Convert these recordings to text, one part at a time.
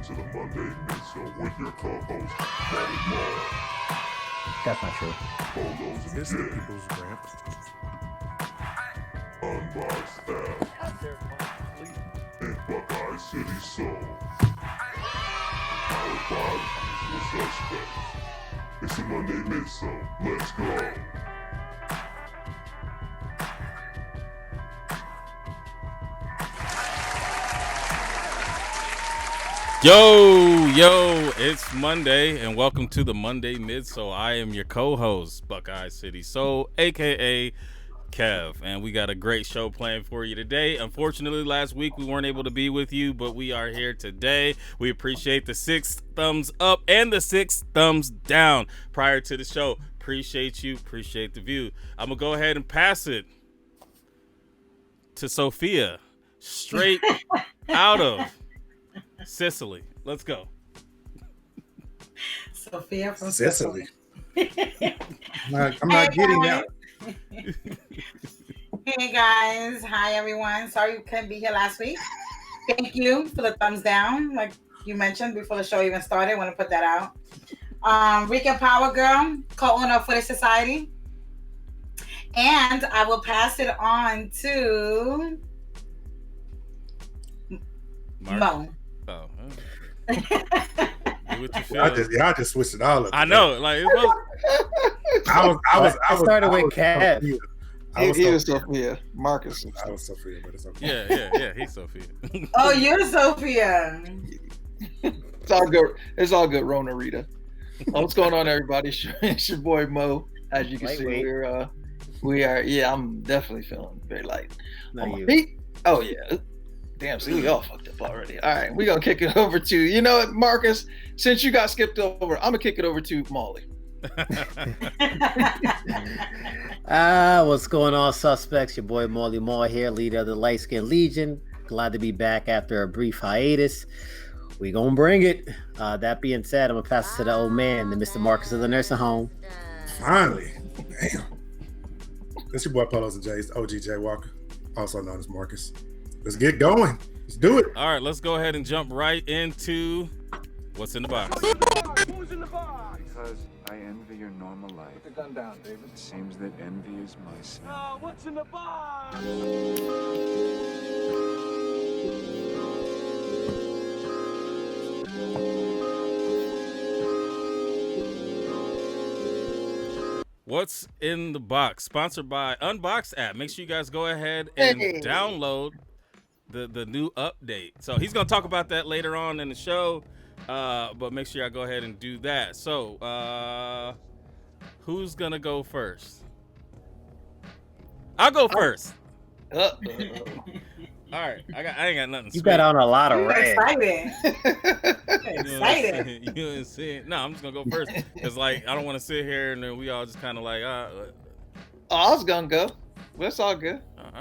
to the Monday Midsole with your co-host, Molly Moore. That's not true. Photos This is the people's ramp. Unboxed App, and Buckeye City Soul. Powered by Usual Suspects. It's the Monday Midsole. Let's go. Yo, it's Monday, and welcome to the Monday Midsole. I am your co-host, Buckeye City Soul, aka Kev, and we got a great show planned for you today. Unfortunately, last week we weren't able to be with you, but we are here today. We appreciate the 6 thumbs up and the 6 thumbs down prior to the show. Appreciate you, appreciate the view. I'm gonna go ahead and pass it to Sophia, straight out of Sicily. Let's go. Sophia from Sicily. Sicily. I'm not getting out. Hey guys, hi everyone. Sorry you couldn't be here last week. Thank you for the thumbs down, like you mentioned before the show even started. I want to put that out. Rika Power Girl, co-owner of Footage Society, and I will pass it on to Mo. Oh, do what you feel. Y'all just switched it all up. I know, like it's supposed, I started with Kev. He was Sophia. Marcus. I was Sophia, but it's okay. yeah, he's Sophia. Oh, you're Sophia. It's all good. It's all good, Rona Rita. What's going on, everybody? It's your boy Mo. As you can see, we are. Yeah, I'm definitely feeling very light. Not you. Feet. Oh yeah. Damn, see, we all fucked up already. All right, we're going to kick it over to, you know what, Marcus, since you got skipped over, I'm going to kick it over to Molly. What's going on, suspects? Your boy Molly Moore here, leader of the Light Skin Legion. Glad to be back after a brief hiatus. We gonna bring it. That being said, I'm gonna pass it to the old man, the Mr. Marcus of the nursing home. Finally. Damn. That's your boy Polos and J's, OG Walker, also known as Marcus. Let's get going. Let's do it. All right, let's go ahead and jump right into what's in the box. Who's in the box? Because I envy your normal life. Put the gun down, David. It seems that envy is my sin. Oh, what's in the box? What's in the box? Sponsored by Unbox app. Make sure you guys go ahead and download the new update. So he's gonna talk about that later on in the show, but make sure y'all go ahead and do that. So who's gonna go first? I'll go first. All right, I ain't got nothing. You got on a lot of You're red. excited. Excited. You didn't see it. No, I'm just gonna go first because like I don't want to sit here and then we all just kind of like Oh, I was gonna go. Well, it's all good. All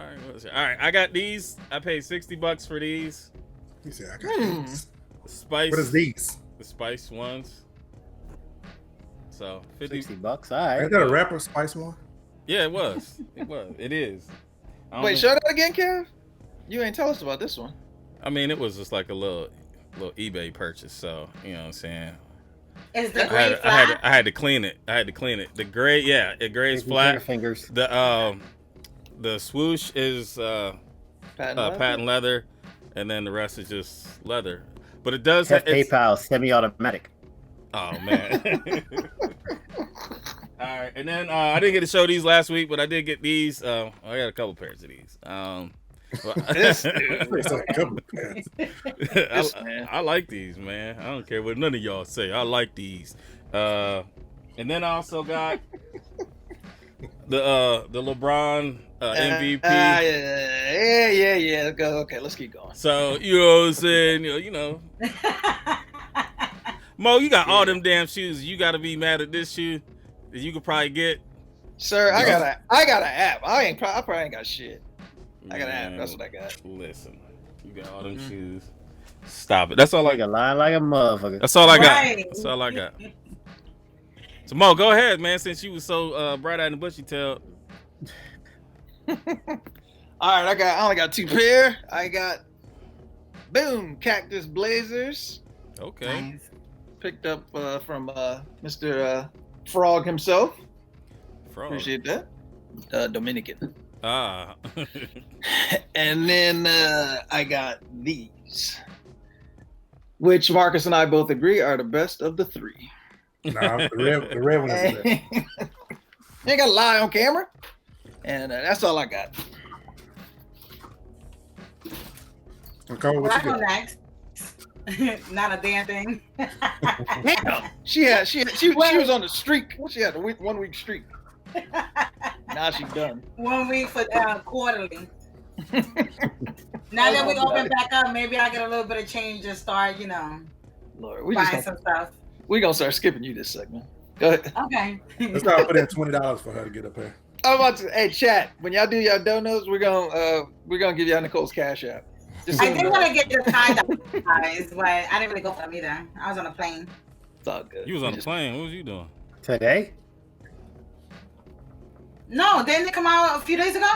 right. I got these. I paid $60 for these. He said, I got these. Spice. What is these? The spice ones. So $60. All right. Ain't that a rapper, Spice One? Yeah, it was. It is. Wait, show that again, Kev? You ain't tell us about this one. I mean, it was just like a little eBay purchase. So you know what I'm saying. Is the gray flat? I had to clean it. The gray, yeah, it grays flat. Fingers. The swoosh is patent leather, and then the rest is just leather. But it does have PayPal semi-automatic. Oh man! All right, and then I didn't get to show these last week, but I did get these. I got a couple pairs of these. I like these, man. I don't care what none of y'all say. I like these. And then I also got the LeBron MVP. Yeah. Go. Okay, let's keep going. So you know what I'm saying? You know. Mo, you got all them damn shoes. You got to be mad at this shoe that you could probably get. Sir, I got an app. I probably ain't got shit. I got an app. That's what I got. Listen, you got all them shoes. Stop it. That's all I got. Lying like a motherfucker. That's all I got. Right. That's all I got. So Mo, go ahead, man. Since you was so bright-eyed and bushy-tailed. All right, I only got 2 pair. I got boom Cactus Blazers. Okay. Nice. Picked up from Mr. Frog himself. Frog. Appreciate that. Dominican. Ah. And then I got these, which Marcus and I both agree are the best of the three. Nah, the red one is the best. You ain't got to lie on camera. And that's all I got. Okay, Well, what I you go got? next. Not a damn thing. Damn. She was on the streak. She had a 1 week streak. Now she's done. 1 week for quarterly. Now that we open back up, maybe I get a little bit of change and start, Lord, buying some stuff. We're gonna start skipping you this segment. Go ahead. Okay. Let's start putting $20 for her to get up here. I'm about to. Hey, chat. When y'all do y'all donos, we're gonna give y'all Nicole's Cash App. Just so I you did know. want to get the tie-dye guys, but I didn't really go for them either. I was on a plane. It's all good. You was on a plane. What was you doing? Today? No, didn't they come out a few days ago?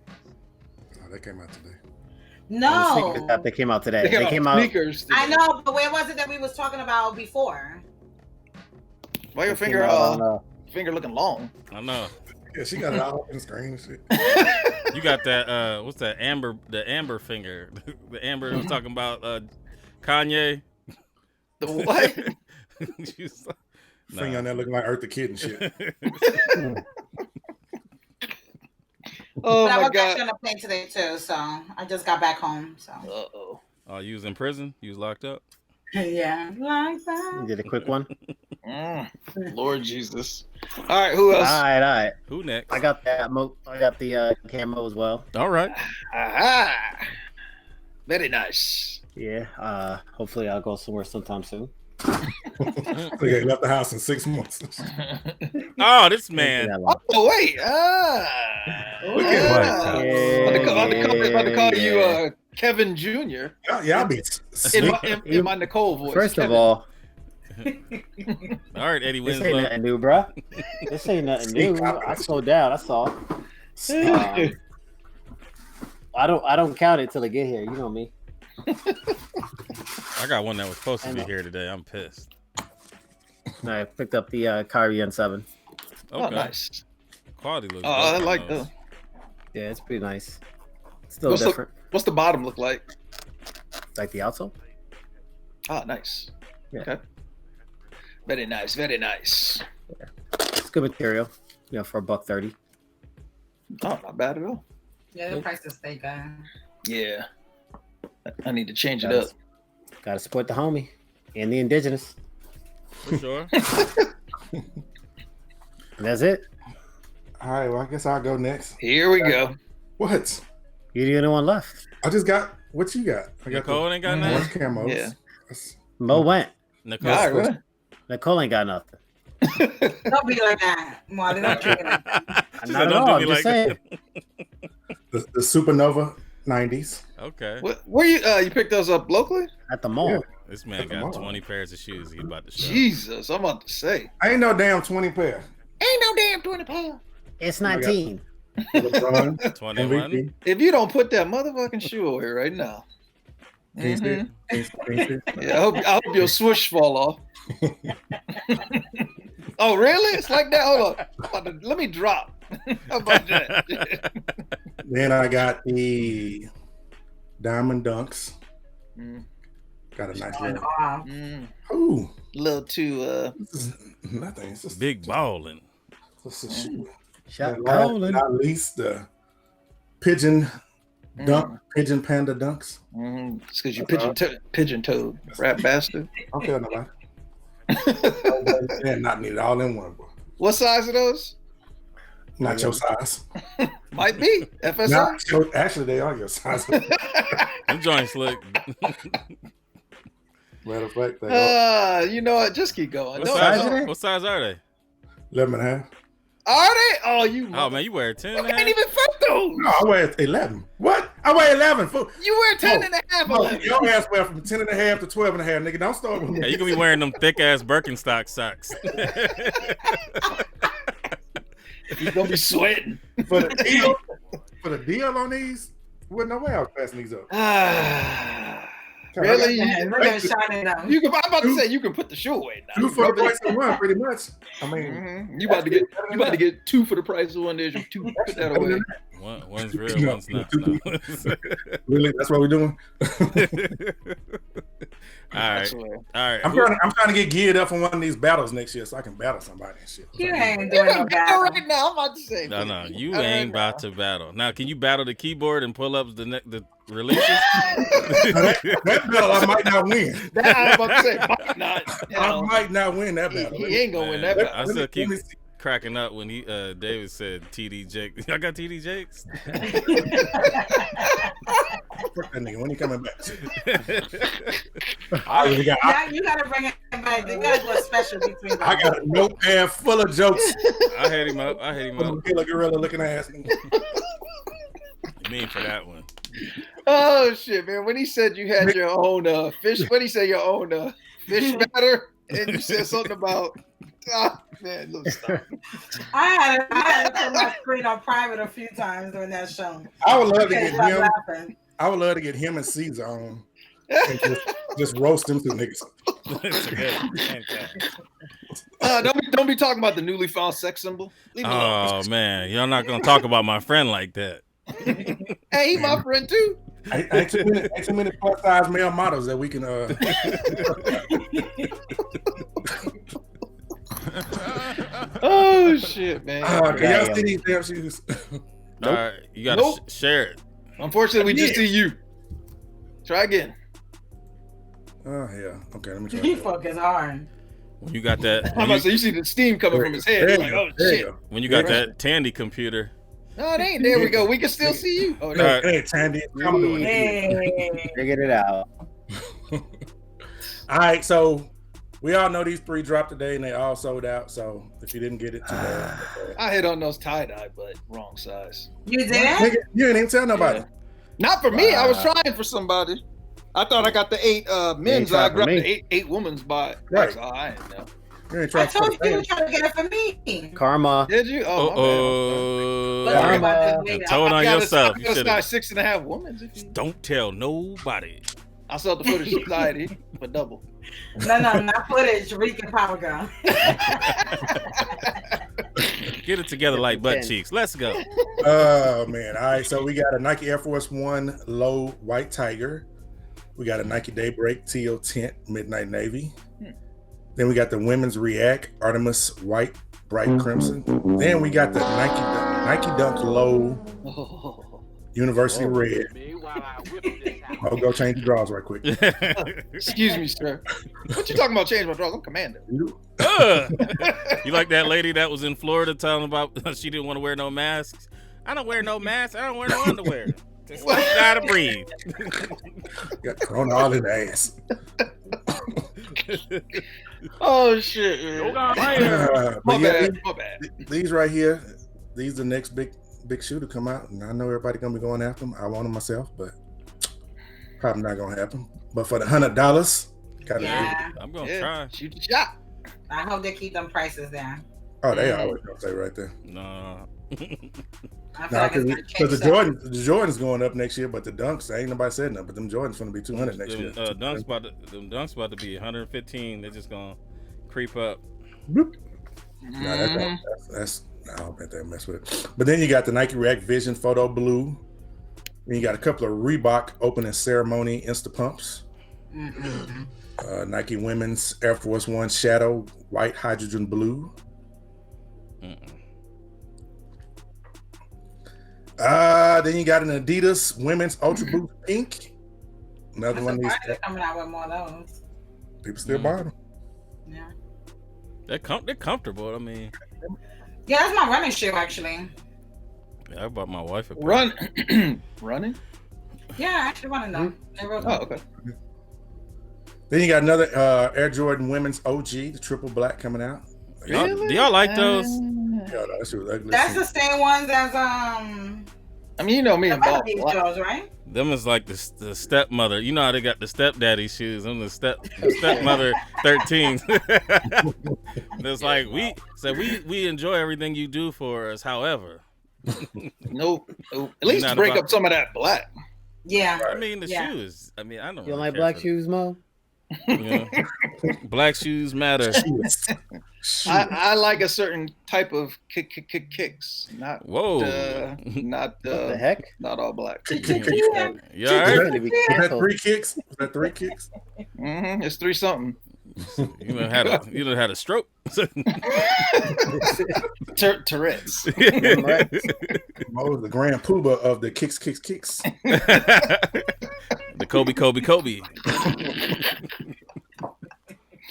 Oh, they came out today. No. They came out today. They came out sneakers. I know, but where was it that we was talking about before? Why your They finger came out on, finger looking long? I know. Yeah, she got it all up in the screen and shit. You got that what's that the amber finger. The amber was talking about Kanye. The what? Finger on there looking like Earth the Kid and shit. Oh But I my was god. actually on a plane today too, so I just got back home. So Uh-oh. Oh, you was in prison? You was locked up? yeah, like that. You did a quick one. Lord Jesus. All right, who else? All right. Who next? I got that. I got the camo as well. All right. Aha. Very nice. Yeah. Hopefully, I'll go somewhere sometime soon. They left the house in 6 months. Oh, this man. Oh wait. Look at About to call you Kevin Jr. Y'all be in my Nicole voice. First Kevin. of all, All right, Eddie this ain't Winslow. nothing new, bro. This ain't nothing new. I slowed down. That's all. I don't count it till I get here. You know me. I got one that was supposed to be here today. I'm pissed. I picked up the Kyrie N7. Okay. Oh, nice. Quality looks Oh, I dope on like those. that. Yeah, it's pretty nice. Still What's different. What's the bottom look like? Like the outsole. Oh, nice. Yeah. Okay. Very nice. Very nice. It's good material. For $130. Oh, not bad at all. Yeah, the prices stay good. Yeah. I need to change it up. Gotta support the homie and the indigenous. For sure. And that's it. All right, well, I guess I'll go next. Here we go. What? You're the only one left. I just got what you got. I got Nicole ain't got the orange nothing? camos. Yeah. That's- Mo went. Nicole. All right, Nicole ain't got nothing. Don't be like that, Marley. Don't treat me like that. She Not said, at "Don't all. do I'm me just like saying. the Supernova 90s. Okay. Where you picked those up locally? At the mall. Yeah. This man got 20 pairs of shoes. He about to show. Jesus, I'm about to say. I ain't no damn 20 pair. Ain't no damn 20 pounds. It's 19. LeBron, 21. MVP. If you don't put that motherfucking shoe over here right now. Kingsley. Yeah, I hope your swoosh fall off. Oh, really? It's like that? Hold on. Let me drop. How about that? Then I got the Diamond Dunks. Mm, Got a nice Going little. off. Ooh, little too this is nothing. It's just Big ballin'. Just a shoe. Shot And last calling. but not least, the Pigeon Dunk, Pigeon Panda Dunks. It's because you pigeon-toed, rat bastard. Don't tell nobody. And not need it all in one, boy. What size are those? Not your size. Might be. FSR? Not your, actually, they are your size. Them joints look. Matter of fact, they are You know what? Just keep going. What No, size no. are they? What size are they? 11 and a half. Are they? Oh, you. Oh man, you wear 10 You and a can't half? even fit those. No, I wear 11. What? I wear 11. Fool. You wear 10 and a half. No, 11. your ass wear from 10 and a half to 12 and a half, nigga. Don't start with me. Yeah, you can be wearing them thick ass Birkenstock socks. You're going to be sweating. For the deal on these, wouldn't no way I was passing these up. Really? Look at shining them. I'm about to say you can put the shoe away now. 2 for the price of 1, pretty much. I mean, You about to get 2 for the price of 1. There's your 2. Put that away. One's real, one's not. No. Really, that's what we're doing. All right. I'm trying to get geared up for one of these battles next year, so I can battle somebody and shit. You ain't You're doing no gonna battle battle. right now. I'm about to say. No, you ain't about to battle. Now, can you battle the keyboard and pull up the releases? That battle I might not win. That I'm about to say. Might not. I might not win that battle. He ain't gonna win that battle. I still keep cracking up when David said TD Jakes. I got TD Jakes. Fuck that nigga. When he coming back? Now you gotta bring it back. You gotta go special between them. I got a notepad full of jokes. I hit him up. Killer gorilla looking ass. You mean for that one? Oh shit, man! When he said you had your own fish, when he said your own fish batter, and you said something about, man, look, stop. I had to put my screen on private a few times during that show. I would love to get Stop him. laughing. I would love to get him and Caesar on. And just roast them two niggas. Don't be talking about the newly found sex symbol. Leave me alone. Oh man, y'all not gonna talk about my friend like that. Hey, he my friend too. Ain't too many plus size male models that we can. Oh shit, man! Can y'all see these damn shoes? All right, you gotta share it. Unfortunately, we just see you. Try again. Oh yeah. Okay, let me try. He focus hard. When you got that, I'm about to say, you see the steam coming from his head. You're like, oh shit. When you got that Tandy computer. No, it ain't. There we go. We can still see you. Oh, no. Hey, Tandy. Figured it out. All right, so we all know these 3 dropped today and they all sold out. So if you didn't get it today, I hit on those tie-dye, but wrong size. You did? You didn't even tell nobody. Yeah. Not for me. I was trying for somebody. I thought I got the 8 men's. I grabbed the 8 women's by. Right. So I didn't know. I told you were trying to get it for me. Karma. Did you? Karma. Told on yourself. I got 6.5 women's. Don't tell nobody. I saw the footage society for double. No, not footage. Rican Power Girl. Get it together like butt cheeks. Let's go. Oh man. All right. So we got a Nike Air Force One Low White Tiger. We got a Nike Daybreak Teal Tint Midnight Navy. Then we got the Women's React Artemis White Bright Crimson. Then we got the Nike Dunk Low University Red. I'll go change the drawers right quick. Excuse me, sir. What you talking about? Change my drawers? I'm commander. You like that lady that was in Florida telling about she didn't want to wear no masks? I don't wear no mask. I don't wear no underwear. Just gotta breathe. Got Corona all in the ass. Oh shit! My bad. These right here, these are the next big shoe to come out, and I know everybody gonna be going after them. I want them myself, but probably not gonna happen. But for the $100, I'm gonna try. Shoot the shot. I hope they keep them prices down. Oh, they always gonna say right there. No. Because the Jordan's going up next year, but the Dunks, ain't nobody said nothing. But them Jordans gonna be 200 next year. Dunks about to be 115. They're just gonna creep up. Boop. That's I don't bet they mess with it. But then you got the Nike React Vision Photo Blue. Then you got a couple of Reebok opening ceremony Insta Pumps. Nike Women's Air Force One Shadow White Hydrogen Blue. Then you got an Adidas Women's Ultra Boost Pink. Another one of these. Coming out with more of those. People still buying them. Yeah. They're comfortable. I mean. Yeah, that's my running shoe actually. Yeah, I bought my wife a running. Yeah, I actually want to know. Okay. Then you got another Air Jordan Women's OG, the triple black coming out. Really? Do y'all like those? Yeah, that's the same ones as I mean, you know me and Bob, right? Them is like the stepmother. You know how they got the stepdaddy shoes. I'm the stepmother 13s. It's like we enjoy everything you do for us. However, no, at least break up some of that black. Yeah. I mean, the shoes. I mean, I don't. You really don't like care black for shoes, Mo? Black shoes matter. I like a certain type of kicks, not Whoa. not What the heck? not all black. You Kick, all Was right? that 3 kicks? Was that 3 kicks? It's 3 something. You done had a stroke. Tourette's. Mo is the grand poobah of the kicks. The Kobe.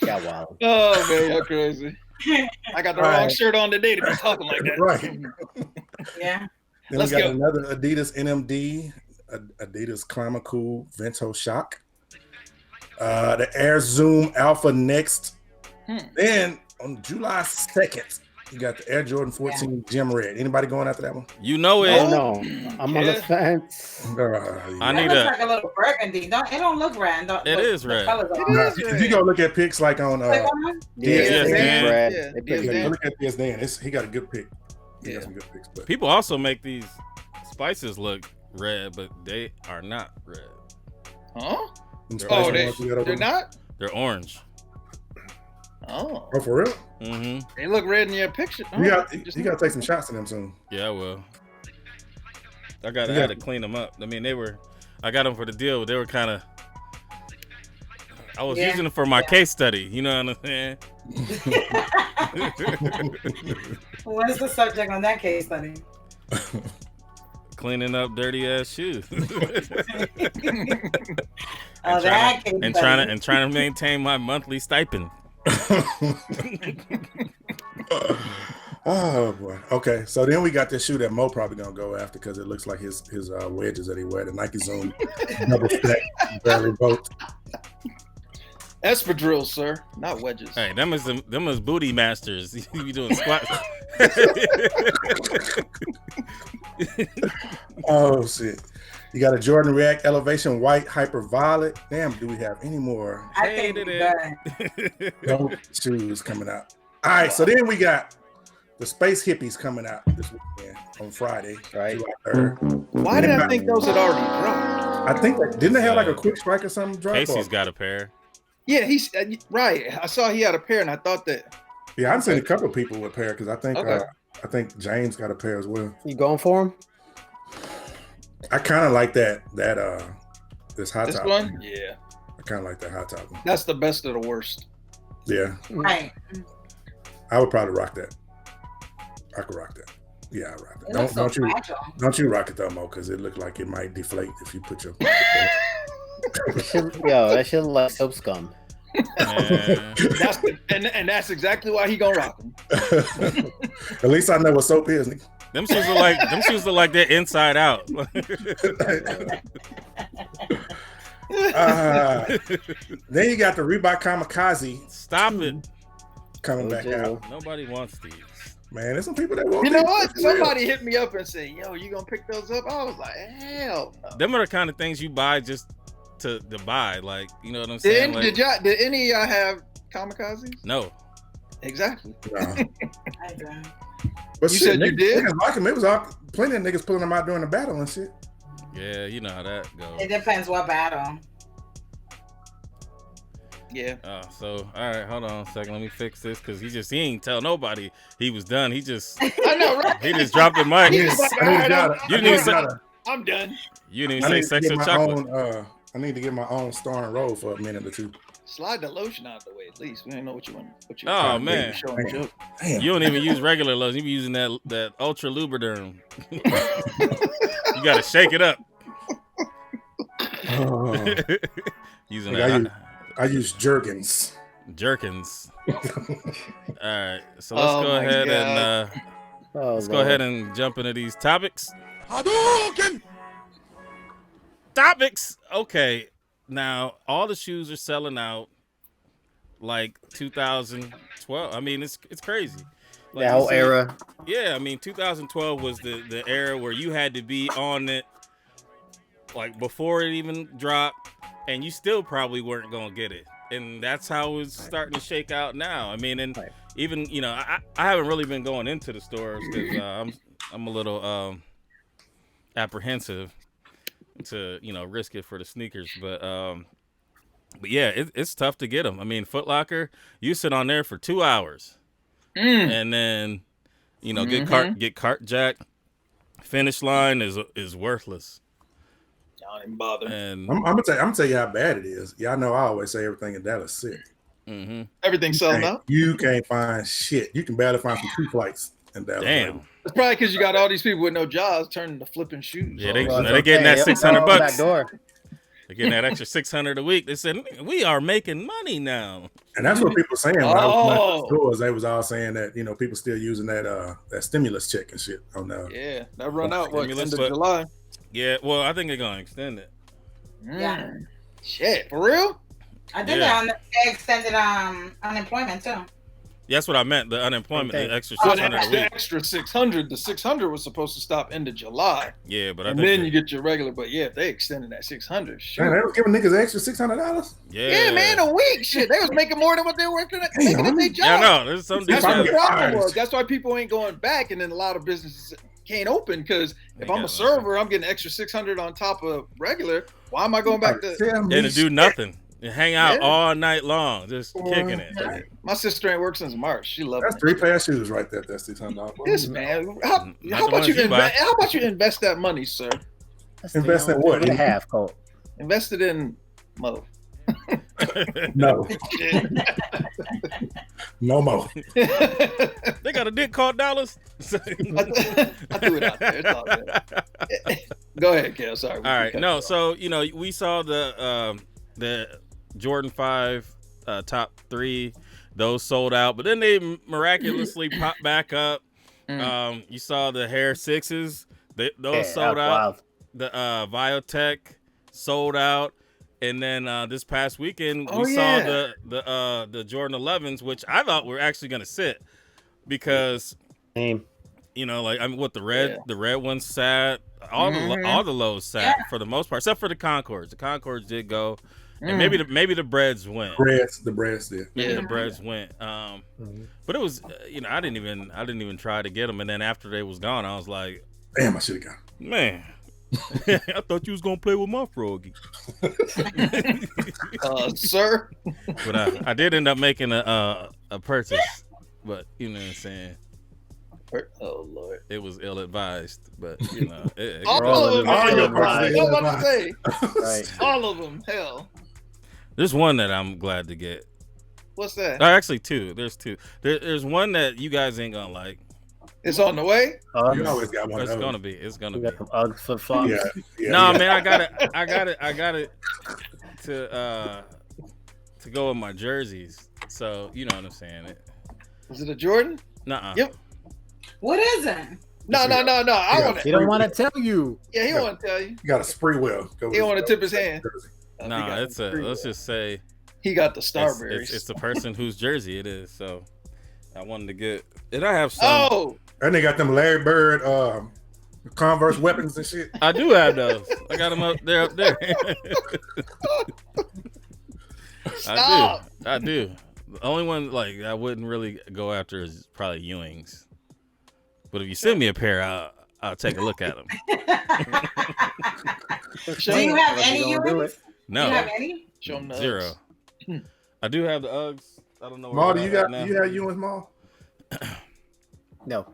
Yeah, wow. Oh man, you're crazy. I got the wrong shirt on today to be talking like that. Right. Yeah. Then Let's we got go. another Adidas NMD, Adidas Climate Cool Vento Shock. The Air Zoom Alpha Next. Then on July 2nd, you got the Air Jordan 14 Gem Red. Anybody going after that one? You know it. Oh no, I'm on the fence. I It need looks a. like a little burgundy. It don't look red. It is red. If you go look at pics like on Yeah, Yes, they man. pick red. Yeah. They pick Yes, red. look at this Dan. He got a good pick. He got some good picks. But People also make these spices look red, but they are not red. Huh? them Oh, spicy ones you got over they're there. not? They're orange. Oh. Oh, for real? Mm-hmm. They look red in your picture. You got to take some shots in them soon. Yeah, I will. I had to clean them up. I mean, I got them for the deal, but they were kind of. I was using them for my case study. You know what I'm saying? What is the subject on that case study? Cleaning up dirty ass shoes. That case and study. trying to maintain my monthly stipend. Oh boy. Okay, so then we got this shoe that Mo probably gonna go after because it looks like his wedges that he wear, the Nike Zoom double stack barely both. Espadrilles, sir, not wedges. Hey, them is booty masters. You be doing squats. Oh shit. You got a Jordan React Elevation White Hyper Violet. Damn, do we have any more I think Hated it. dope shoes coming out? All right, so then we got the Space Hippies coming out this weekend on Friday, Right. July 3rd. Why did I think those had already dropped? I think didn't they have like a quick strike or something drop? Casey's off? got a pair. Yeah, he's right. I saw he had a pair, and I thought that. Yeah, I've seen a couple of people with a pair because I think Okay. I think James got a pair as well. You going for him? I kind of like that this hot This top. one, yeah, I kind of like that hot top one. that's the best of the worst. Yeah, Right. I would probably rock that. I could rock that. Yeah, I rock that. It looks so Don't you fragile. don't you rock it though, Mo? Because it looked like it might deflate if you put your. That shit look like soap scum. Man. That's exactly why he gonna rock them. At least I know what soap is. Nigga. Them shoes look like they're inside out. Then you got the Reebok Kamikaze Stop it. coming back out. Nobody wants these. Man, there's some people that want. You know these. what? Somebody hit me up and said, "Yo, you gonna pick those up?" I was like, "Hell no." Them are the kind of things you buy just to buy. Like, you know what I'm saying? Did any of y'all have kamikazes? No. Exactly. No. I do. But You shit, said you niggas- did? niggas like 'em. It was plenty of niggas pulling them out during the battle and shit. Yeah, you know how that goes. It depends what battle. Yeah. So all right, hold on a second. Let me fix this because he ain't tell nobody he was done. He just I know, right? he just dropped the mic. He's like, I need "All right, to- You I need need to- to- I'm done." You didn't I even need say to sex get or my chocolate. own. I need to get my own star and roll for a minute or two. Slide the lotion out the way at least. We didn't know what you want. Oh, man. Showing Damn. joke. Damn. You don't even use regular lotion. You be using that Ultra Lubriderm. You gotta shake it up. Oh, Using Like, that I use Jergens. Jerkins. All right, so let's Oh go my ahead God. and let's go ahead and jump into these topics. Topics. Okay, now all the shoes are selling out like 2012. I mean, it's crazy. Like, That you whole see- era. Yeah, I mean, 2012 was the era where you had to be on it like before it even dropped, and you still probably weren't gonna get it. And that's how it's starting to shake out now. I mean, and Right. even I haven't really been going into the stores because I'm a little apprehensive. to risk it for the sneakers, but yeah, it's tough to get them. I mean, Foot Locker, you sit on there for 2 hours, and then get cart jacked. Finish line is worthless. Don't even bother. And I'm gonna tell you how bad it is. Y'all know I always say everything in Dallas sick. Everything's selling out. You can't find shit. You can barely find some 2 flights in Dallas. damn, It's probably because you got all these people with no jobs turning to flipping shoes. yeah, they Well, getting that $600. Back door. They're getting that extra $600 a week. They said we are making money now. And that's what people saying. When I was Oh. in the stores, they was all saying that people still using that stimulus check and shit on Yeah, that run out what, end Stimulus, of but- July. Yeah, well, I think they're gonna extend it. Yeah. Shit, for real? I think they extended unemployment too. Yeah, that's what I meant. The unemployment, Okay. the extra So $600 a the week. extra 600. The 600 was supposed to stop end of July, Yeah, but I and think then you get your regular. But yeah, if they extended that 600, Man, sure. they was giving niggas extra $600. Yeah, man, a week. Shit, they was making more than what they were making at Damn, their job. Yeah, I know. There's some That's what the difference. problem was. That's why people ain't going back, and then a lot of businesses can't open because if They I'm a got server, I'm getting extra 600 on top of regular. Why am I going back to? Tell me And to do shit. nothing. And hang out Yeah. all night long, just kicking it. Yeah. My sister ain't worked since March. She loved That's it. 3 pair of shoes right there. That's $600. Yes, man. How Not the about ones you you buy. how about you invest that money, sir? That's Invest in what? 3.5, Colt. Invest it in Mo. No, no more. They got a dick called Dallas. I threw it out there. It's all good. Go ahead, Kel. Sorry. All right, no. So we saw the Jordan 5 top 3; those sold out, but then they miraculously popped back up. You saw the Hair 6s; those sold out. Wild. The Biotech sold out, and then this past weekend we yeah. saw the Jordan 11s, which I thought were actually gonna sit because Same. like what the red ones sat, all the lows sat for the most part, except for the Concords. The Concords did go, and maybe the breads went. The breads did. Maybe the breads went. But it was I didn't even try to get them, and then after they was gone, I was like, Damn, I should have got 'em. man. I thought you was gonna play with my froggy. Sir. But I did end up making a purchase, but you know what I'm saying. Oh Lord. It was ill advised, but All of them. All your I was about to say. Right. All of them. Hell. there's one that I'm glad to get. What's that? Actually, two. There's two. There's one that you guys ain't gonna like. It's on the way. You always got one of It's those. gonna be. It's gonna We be. got some Ugg flip flops. Yeah. No, man, I got it to go with my jerseys. So you know what I'm saying. Is it a Jordan? Nuh-uh. Yep. What is it? No. I want He to. don't want to tell you. Yeah, he want to tell you. You got a spree wheel. He don't want to tip his hand. No, He got it's a. three. Let's just say He got the it's Starberries. the person whose jersey it is. So I wanted to get. Did I have some? Oh, And they got them Larry Bird Converse weapons and shit. I do have those. I got them up there. Stop. I do. The only one like I wouldn't really go after is probably Ewing's. But if you send me a pair, I'll take a look at them. Do you have any Ewings? No, Do you have any? show him the zero. I do have the Uggs. I don't know. Where Maul, they're you at got now. you have Ewing's Maul? No.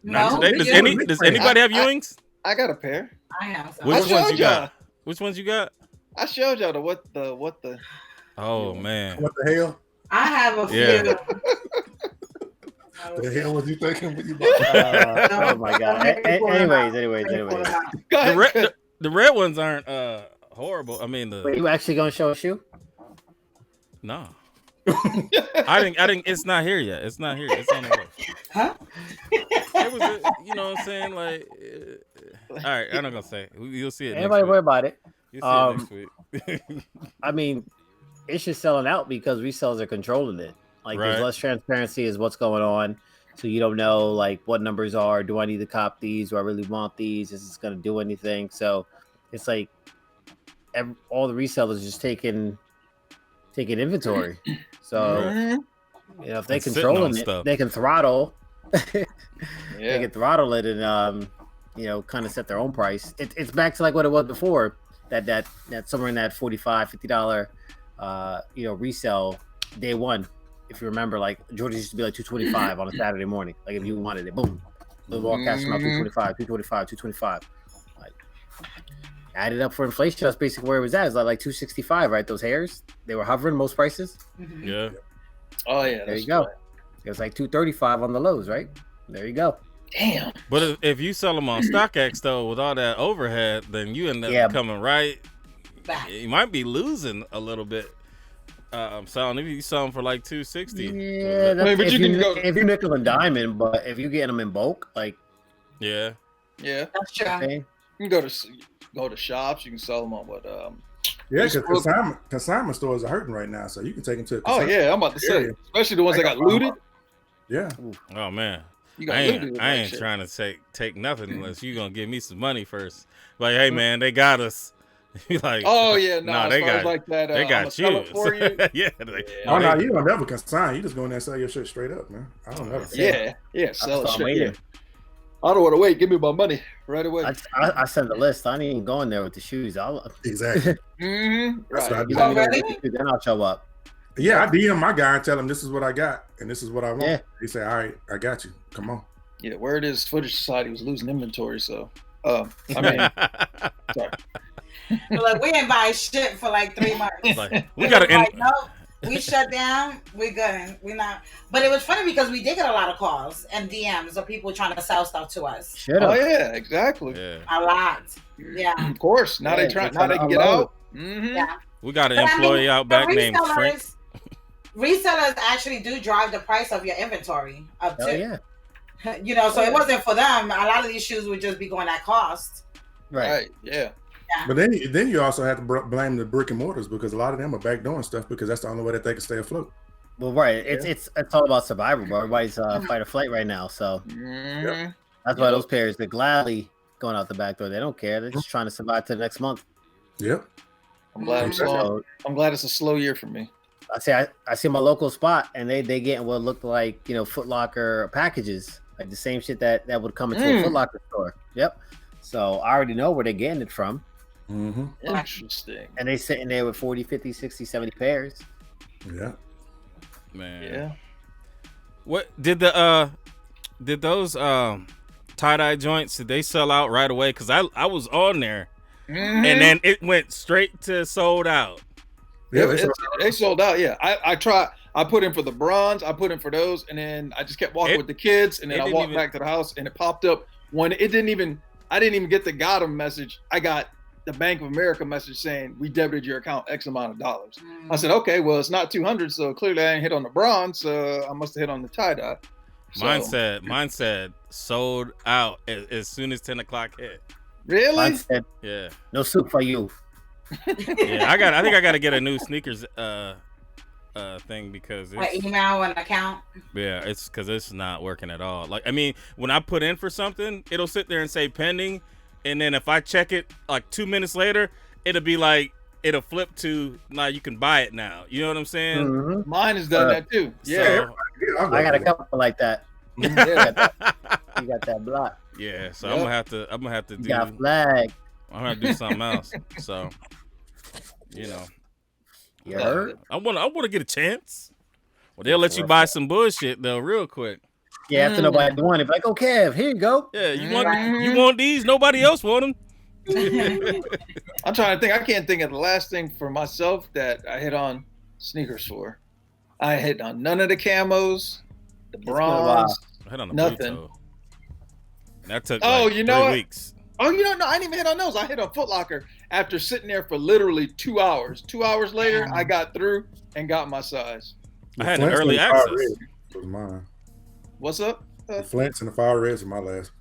Not No, today. we do. Does anybody have Ewing's? I got a pair. I have some. I Which ones showed you got? y'all. Which ones you got? I showed y'all what the. Oh man. What the hell? I have a few. Yeah. The hell was you thinking when you bought Oh my god. Anyways. Go ahead. The red ones aren't horrible. I mean Wait, you actually gonna show a shoe? no. I didn't. It's not here yet. It's not here. It's on the way. Huh? It was, you know what I'm saying? Like, all right, I'm not gonna say. You'll see it. Everybody worry about it. You'll see it next week. I mean, it's just selling out because resellers are controlling it. Like Right. there's less transparency is what's going on. So you don't know like what numbers are. Do I need to cop these? Do I really want these? Is this going to do anything? So it's like all the resellers just taking inventory. So if they And sitting controlling on it, stuff. they can throttle. They Yeah. can throttle it and kind of set their own price. It's back to like what it was before. That somewhere in that $45, $50 resale day one. If you remember, like Jordans used to be like $225 on a Saturday morning. Like if you wanted it, boom, they'll all cash them out $225. Like added up for inflation, that's basically where it was at. It's like $265, right? Those hairs, they were hovering most prices. Yeah. Oh yeah. There you go. It was like $235 on the lows, right? There you go. Damn. But if you sell them on StockX though, with all that overhead, then you end up coming right. You might be losing a little bit. Selling if you sell them for like $260. Yeah, that's, if you nickel and diamond, but if you're getting them in bulk, like yeah, that's true. Okay. You can go to shops. You can sell them on what Yeah, because consignment stores are hurting right now, so you can take them to. Oh yeah, I'm about to say, especially the ones that got looted. Yeah. Oh man, I ain't trying to take nothing unless you gonna give me some money first. Like, hey man, they got us. Like, oh yeah, no, they got like that. They got you. For you. Yeah. Oh no, you don't never consign. You just go in there and sell your shit straight up, man. I don't know. Yeah, sell it straight. Yeah. I don't want to wait. Give me my money right away. I send the list. I ain't even going there with the shoes. Exactly. Right. Then I'll show up. Yeah, I DM my guy and tell him this is what I got and this is what I want. Yeah. He say, all right, I got you. Come on. Yeah, word is Footage Society was losing inventory, so I mean, sorry. Look, we didn't buy shit for like 3 months. Like, we got to like, no, we shut down. We're good. We're not. But it was funny because we did get a lot of calls and DMs of people trying to sell stuff to us. Oh yeah, exactly. Yeah. A lot. Yeah. Of course. Now they can get out. Mm-hmm. Yeah. We got an employee out back named Frank. Resellers actually do drive the price of your inventory up too. Yeah. So it wasn't for them. A lot of these shoes would just be going at cost. Right. Yeah. But then you also have to blame the brick and mortars because a lot of them are back doing stuff because that's the only way that they can stay afloat. Well, right. It's all about survival, bro. Everybody's fight or flight right now. So that's why those pairs, they're gladly going out the back door. They don't care. They're just trying to survive to the next month. Yep. I'm glad I'm glad it's a slow year for me. I see my local spot and they getting what looked like, Foot Locker packages, like the same shit that would come into a Foot Locker store. Yep. So I already know where they're getting it from. Mm-hmm. Interesting. And they sitting there with 40, 50, 60, 70 pairs. Yeah. Man. Yeah. What did those tie-dye joints, did they sell out right away? Because I was on there and then it went straight to sold out. Yeah, they sold out. Yeah. I put in for the bronze, I put in for those, and then I just kept walking with the kids, and then I walked back to the house and it popped up when I didn't even get the got 'em message. I got the Bank of America message saying we debited your account X amount of dollars. I said, okay, well, it's not 200, so clearly I ain't hit on the bronze, so I must have hit on the tie-dye. Mine said sold out as soon as 10 o'clock hit. Really? Mine said, Yeah. no soup for you. Yeah, I think I got to get a new sneakers thing because it's email and account. Yeah, it's because it's not working at all. Like, I mean, when I put in for something, it'll sit there and say pending. And then if I check it like 2 minutes later, it'll be like, it'll flip to, now you can buy it now. You know what I'm saying? Mm-hmm. Mine has done that too. Yeah. So, I got a couple like that. You got that block. Yeah, so I'm gonna have to do. You got flag. I'm gonna do something else. So, You heard? I wanna get a chance. Well, they'll let you buy some bullshit though, real quick. Yeah, after nobody doing it, like, okay, Kev, here you go. Yeah, you want these? Nobody else want them. I'm trying to think. I can't think of the last thing for myself that I hit on sneakers for. I hit on none of the camos, the bronze, I hit on the nothing. Pluto. That took 3 weeks. Oh, no, I didn't even hit on those. I hit on Foot Locker after sitting there for literally 2 hours. 2 hours later, I got through and got my size. I had an early access. Was mine. What's up? The Flints and the Fire Reds were my last.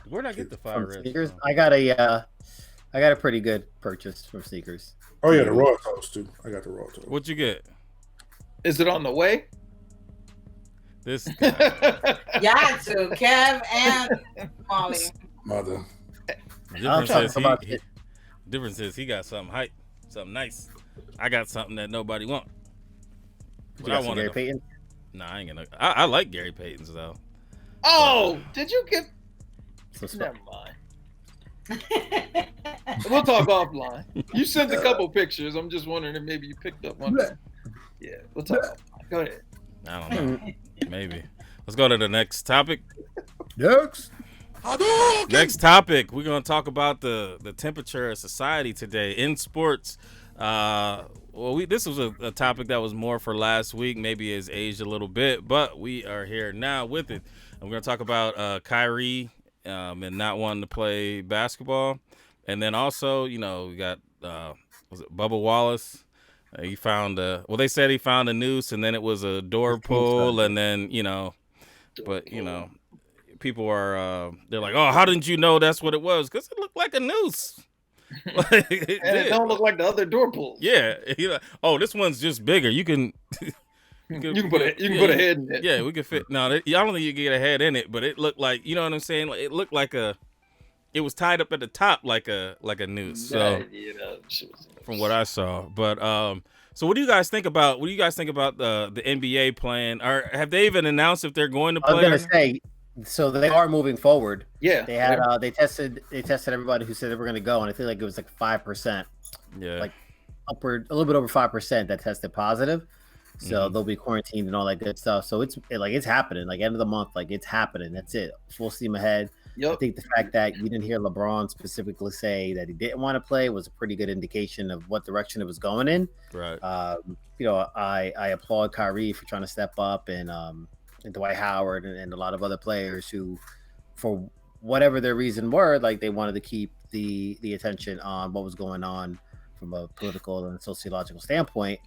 Where'd I get the Fire Reds sneakers? from? I got a pretty good purchase from sneakers. Oh yeah, the Royal Toast too. I got the Royal Toast. What'd you get? Is it on the way? This Yeah, to Kev and Molly. Mother. Difference is he got something hype, something nice. I got something that nobody want. You got some Gary Payton? Nah, I ain't gonna. I like Gary Payton's though. Oh, did you get? So Never mind. We'll talk offline. You sent a couple pictures. I'm just wondering if maybe you picked up one. Yeah, we'll talk offline. Go ahead. I don't know. Maybe. Let's go to the next topic. Next topic, we're going to talk about the temperature of society today in sports. This was a topic that was more for last week. Maybe it's aged a little bit, but we are here now with it. And we're going to talk about Kyrie and not wanting to play basketball. And then also, we got, was it Bubba Wallace? He found they said he found a noose, and then it was a door pull, and then, people are they're like, oh, how didn't you know that's what it was? Because it looked like a noose. It don't look like the other door pulls. Yeah. Oh, this one's just bigger. You can put a head in it. Yeah, we can fit. No, I don't think you can get a head in it, but it looked like, you know what I'm saying? It looked like it was tied up at the top like a noose. So from what I saw, but so what do you guys think about the NBA plan? Or have they even announced if they're going to play? I was gonna say, so they are moving forward. Yeah, they had they tested everybody who said they were going to go, and I feel like it was like 5%. Yeah, like upward, a little bit over 5% that tested positive. So they'll be quarantined and all that good stuff. So it's happening. Like end of the month, like it's happening. That's it. Full steam ahead. Yep. I think the fact that you didn't hear LeBron specifically say that he didn't want to play was a pretty good indication of what direction it was going in. Right. I applaud Kyrie for trying to step up, and Dwight Howard and a lot of other players who, for whatever their reason were, like they wanted to keep the attention on what was going on from a political and sociological standpoint.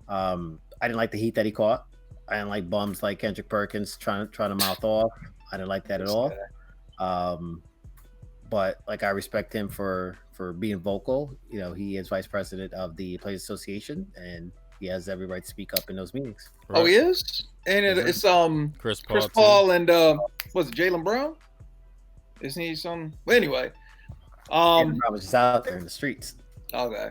I didn't like the heat that he caught. I didn't like bums like Kendrick Perkins trying to mouth off. I didn't like that at all. But like I respect him for being vocal. He is vice president of the Players Association, and he has every right to speak up in those meetings. Right. Oh, he is? And it's Chris Paul and was it Jaylen Brown? Isn't he some? Well, anyway, Jaylen Brown was just out there in the streets. Okay,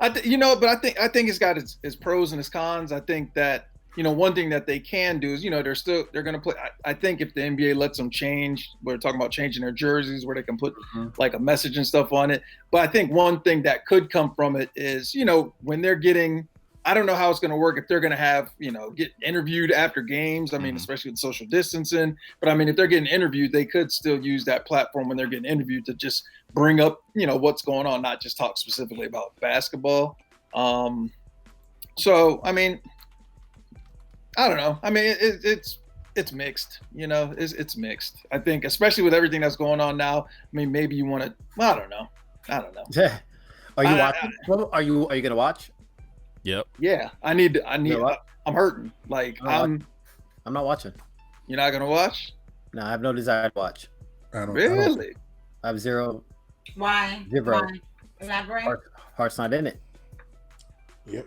I think it's got its pros and its cons. I think that one thing that they can do is they're going to play. I think if the NBA lets them change, we're talking about changing their jerseys where they can put like a message and stuff on it. But I think one thing that could come from it is when they're getting. I don't know how it's going to work if they're going to have, get interviewed after games. I mean, especially with social distancing. But I mean, if they're getting interviewed, they could still use that platform when they're getting interviewed to just bring up, what's going on, not just talk specifically about basketball. So, I mean, I don't know. I mean, it's mixed, it's mixed. I think, especially with everything that's going on now. I mean, maybe you want to. I don't know. Yeah. Are you watching? Are you going to watch? Yep. Yeah, I need. I'm hurting. Like I'm not watching. You're not gonna watch? No, I have no desire to watch. Really? I have zero. Why? Zero. Why? Elaborate. Heart's not in it. Yep.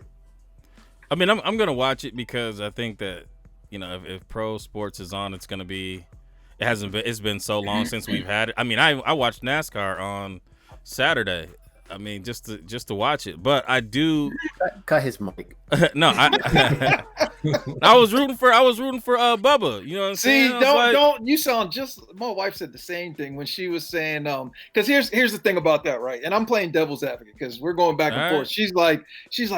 I mean, I'm gonna watch it because I think that if pro sports is on, it's gonna be. It's been so long since we've had it. I mean, I watched NASCAR on Saturday. I mean, just to watch it, but I do cut his mic. No, I was rooting for Bubba. You know what I'm saying? Don't you sound just. My wife said the same thing when she was saying because here's the thing about that, right? And I'm playing devil's advocate because we're going back and forth. She's like,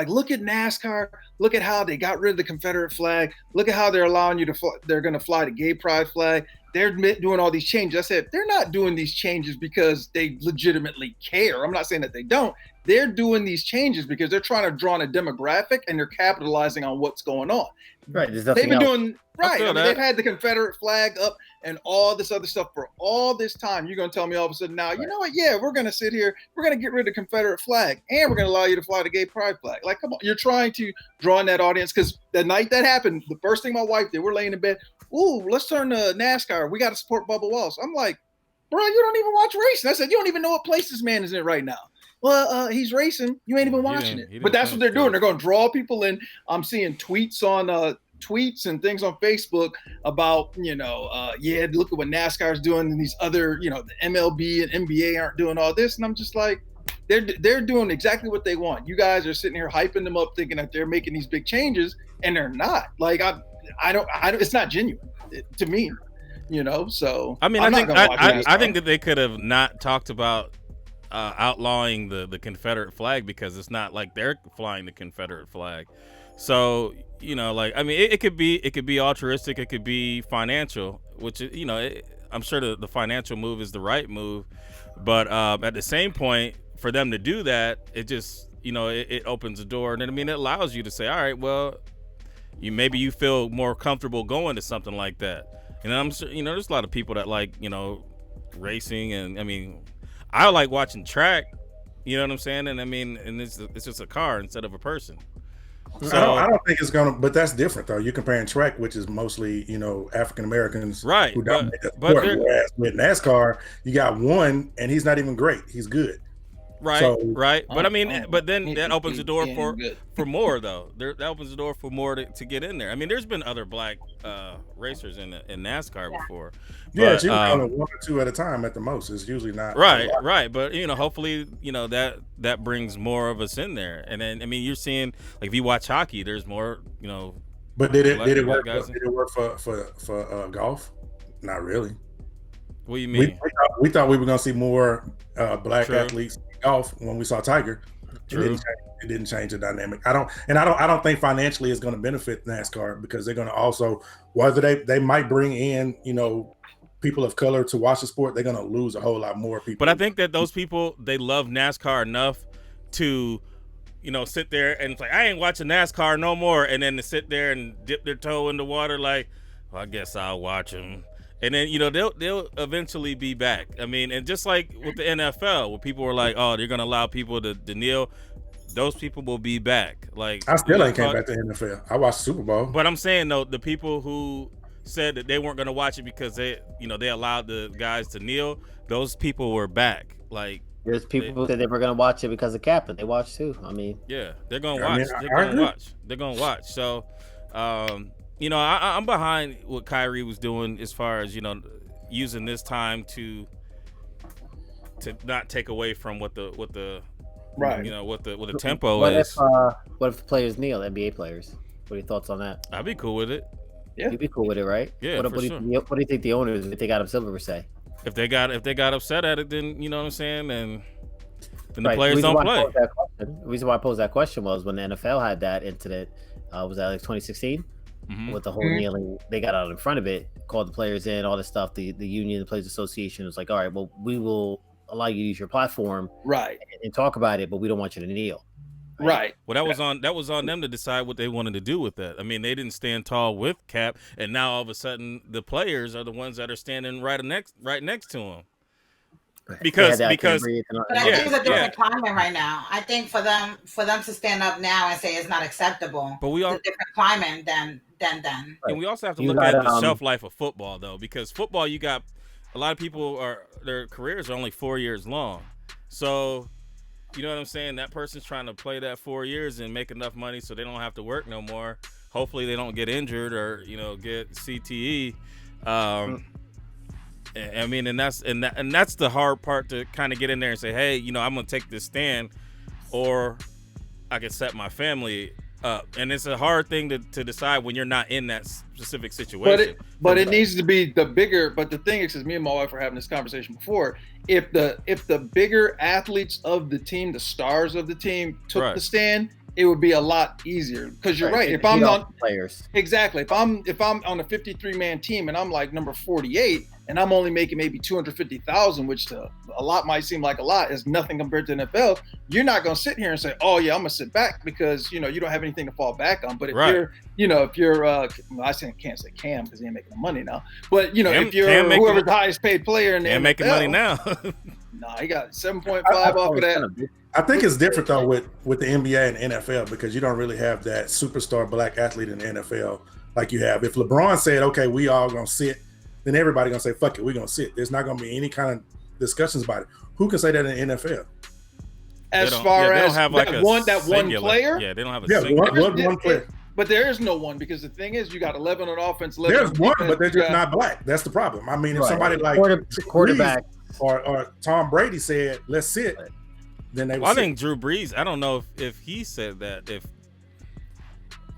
look at NASCAR. Look at how they got rid of the Confederate flag. Look at how they're allowing you to. They're going to fly the gay pride flag. They're doing all these changes. I said, they're not doing these changes because they legitimately care. I'm not saying that they don't. They're doing these changes because they're trying to draw on a demographic and they're capitalizing on what's going on. Right. They've been doing right. I mean, they've had the Confederate flag up and all this other stuff for all this time. You're going to tell me all of a sudden now, you know what? Yeah, we're going to sit here. We're going to get rid of the Confederate flag and we're going to allow you to fly the gay pride flag. Like, come on. You're trying to draw in that audience because the night that happened, the first thing my wife did, we're laying in bed. Ooh, let's turn to NASCAR. We got to support Bubba Wallace. I'm like, bro, you don't even watch racing. I said, you don't even know what place this man is in right now. Well, he's racing. You ain't even watching it. But that's what they're doing. They're going to draw people in. I'm seeing tweets and things on Facebook about, look at what NASCAR is doing and these other, the MLB and NBA aren't doing all this. And I'm just like, they're doing exactly what they want. You guys are sitting here hyping them up thinking that they're making these big changes and they're not. Like, I don't, it's not genuine to me. So I mean, I think that they could have not talked about outlawing the Confederate flag because it's not like they're flying the Confederate flag. So I mean, it could be altruistic, it could be financial, which I'm sure the financial move is the right move, but at the same point, for them to do that, it just it opens the door, and I mean, it allows you to say, all right, well, maybe you feel more comfortable going to something like that. And I'm sure there's a lot of people that like racing, and I mean, I like watching track, you know what I'm saying, and I mean, and it's just a car instead of a person. So I don't think it's gonna, but that's different though. You're comparing track, which is mostly African Americans, right? Who dominate the sport. Whereas with NASCAR, you got one, and he's not even great. He's good. Right, so, right. But I mean, but then that opens the door for more though. That opens the door for more to get in there. I mean, there's been other black racers in NASCAR before. Yeah, but, it's usually only one or two at a time at the most. It's usually not right. But hopefully, that brings more of us in there. And then I mean, you're seeing, like, if you watch hockey, there's more. But did it work? Did it work for golf? Not really. What do you mean? We thought we were going to see more black athletes in golf when we saw Tiger. It didn't change the dynamic. I don't think financially it's going to benefit NASCAR, because they're going to also, whether they might bring in people of color to watch the sport, they're going to lose a whole lot more people. But I think that those people, they love NASCAR enough to sit there and it's like, I ain't watching NASCAR no more, and then to sit there and dip their toe in the water like, well, I guess I'll watch them. And then they'll eventually be back. I mean, and just like with the NFL, where people were like, "Oh, they're gonna allow people to kneel," those people will be back. Like, I still ain't came back to NFL. I watched Super Bowl. But I'm saying though, the people who said that they weren't gonna watch it because they allowed the guys to kneel, those people were back. Like, there's people who said they were gonna watch it because of Cap, but they watched too. I mean, yeah, they're gonna watch. They're gonna watch. So. I'm behind what Kyrie was doing as far as using this time to not take away from what the right what the tempo what is. What if the players kneel? NBA players. What are your thoughts on that? I'd be cool with it. Yeah, you'd be cool with it, right? Yeah, what do you think the owners, if they got Silver, would say? If they got upset at it, then you know what I'm saying, and then the players don't play. The reason why I posed that question was when the NFL had that incident. Was that like 2016? With the whole kneeling, they got out in front of it, called the players in, all this stuff. The union, the Players Association was like, all right, well, we will allow you to use your platform, right, and talk about it, but we don't want you to kneel. Right. Well, that was on them to decide what they wanted to do with that. I mean, they didn't stand tall with Cap, and now all of a sudden the players are the ones that are standing right next to him. Because but I think it's a different climate right now. I think for them to stand up now and say it's not acceptable, but we are a different climate than then. And we also have to look at the shelf life of football, though, because football, you got a lot of people their careers are only 4 years long. So, you know what I'm saying? That person's trying to play that 4 years and make enough money so they don't have to work no more. Hopefully, they don't get injured or get CTE. I mean, and that's the hard part, to kind of get in there and say, hey, I'm gonna take this stand, or I can set my family up. And it's a hard thing to decide when you're not in that specific situation. But it needs to be the bigger. But the thing is, because me and my wife were having this conversation before, if the bigger athletes of the team, the stars of the team, took the stand, it would be a lot easier. Because you're right. If I'm on players, exactly. If I'm on a 53-man team and I'm like number 48, and I'm only making maybe $250,000, which to a lot might seem like a lot, is nothing compared to NFL. You're not going to sit here and say, "Oh yeah, I'm going to sit back," because you don't have anything to fall back on. But if you're, I can't say Cam because he ain't making the money now. But if you're whoever's the highest paid player in the NFL, making money now. Nah, he got 7.5 off of that. I think it's different though with the NBA and NFL, because you don't really have that superstar black athlete in the NFL like you have. If LeBron said, "Okay, we all gonna sit," then everybody gonna say, "Fuck it, we're gonna sit." There's not gonna be any kind of discussions about it. Who can say that in the NFL? As far as have like that one player, they don't have a one player. But there is no one, because the thing is, you got 11 on offense. 11 There's on one, defense, but they're just not black. That's the problem. I mean, if somebody like quarterback or Tom Brady said, "Let's sit," then they would I think Drew Brees, I don't know if he said that.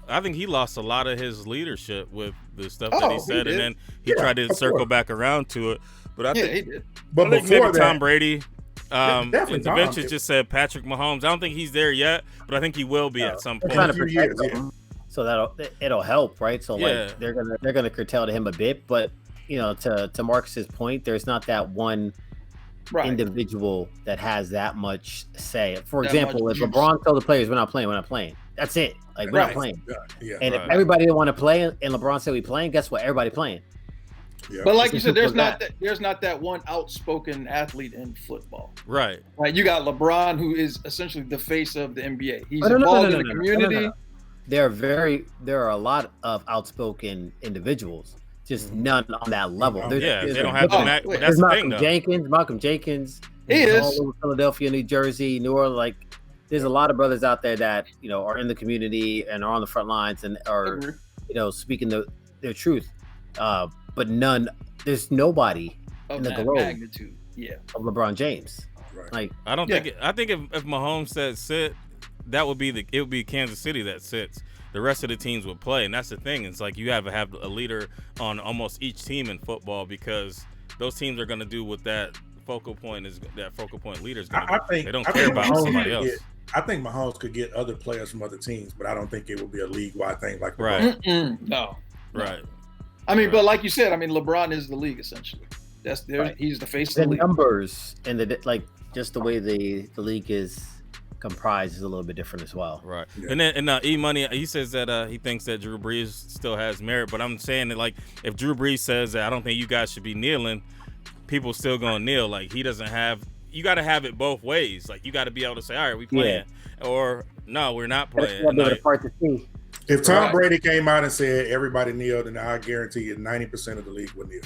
I think he lost a lot of his leadership with the stuff that he said, and then he tried to circle back around to it. But I think he did. But I think before maybe that, Tom Brady. definitely And Tom. Vince just said Patrick Mahomes. I don't think he's there yet, but I think he will be at some They're point. trying to few protect years, him, so it'll help, right? So Yeah. like they're gonna curtail to him a bit, but to Marcus's point, there's not that one individual that has that much say. For example, if LeBron told the players, we're not playing, that's it. Like we're not playing. Yeah. And if everybody didn't want to play and LeBron said we playing, guess what? Everybody playing. Yeah. But like you said, there's not that one outspoken athlete in football. Right. Like you got LeBron, who is essentially the face of the NBA. He's involved in the community. There are a lot of outspoken individuals, just none on that level. They don't have the that's the thing, though. Malcolm Jenkins. He is all over Philadelphia, New Jersey, New Orleans. Like, there's a lot of brothers out there that are in the community and are on the front lines and are speaking their truth. But there's nobody of in the that globe magnitude, of LeBron James. Right. Like, I think if Mahomes said sit, it would be Kansas City that sits. The rest of the teams would play, and that's the thing. It's like you have to have a leader on almost each team in football because those teams are going to do what that focal point leader is going to do. They don't care about somebody else. I think Mahomes could get other players from other teams, but I don't think it would be a league-wide thing like No. Right. I mean, but like you said, I mean, LeBron is the league essentially. He's the face of the league. Numbers and just the way the league is comprised is a little bit different as well. Right. Yeah. And then E-Money, he says that he thinks that Drew Brees still has merit, but I'm saying that, like, if Drew Brees says that I don't think you guys should be kneeling, people still gonna kneel. Like, he doesn't have. You got to have it both ways. Like, you got to be able to say, all right, we playing, or no, we're not playing. If Tom Brady came out and said everybody kneeled, then I guarantee you 90% of the league would kneel.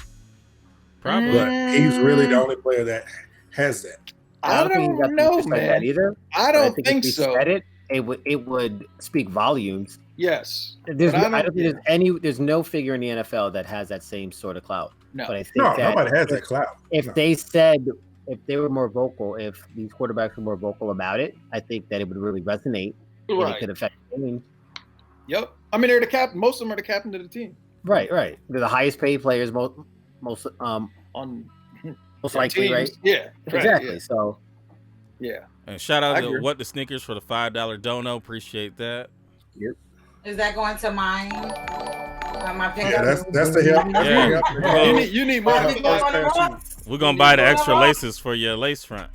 Probably. But he's really the only player that has that. I don't know, man. Either. I don't think so. Said it would speak volumes. Yes. I don't think there's no figure in the NFL that has that same sort of clout. No. But I think nobody has that clout. If they were more vocal, if these quarterbacks were more vocal about it, I think that it would really resonate. And it could affect the team. Yep. I mean, they're the captain. Most of them are the captain of the team. Right. They're the highest paid players, most likely, teams. right? Yeah. Exactly. Yeah. So. Yeah. And shout out to What the Sneakers for the $5 dono. Appreciate that. Yep. Is that going to mine? My pickup? Yeah, that's the help. Yeah. You need more. We're gonna buy the extra laces for your lace front.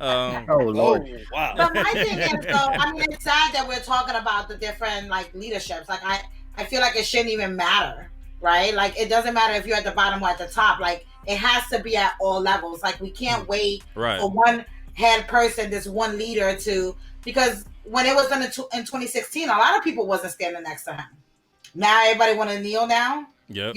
Oh Lord! Wow. But my thing is, though, I mean, it's sad that we're talking about the different leaderships. Like, I feel like it shouldn't even matter, right? Like, it doesn't matter if you're at the bottom or at the top. Like, it has to be at all levels. Like, we can't wait for one head person, this one leader because when it was in 2016, a lot of people wasn't standing next to him. Now everybody want to kneel now. Yep.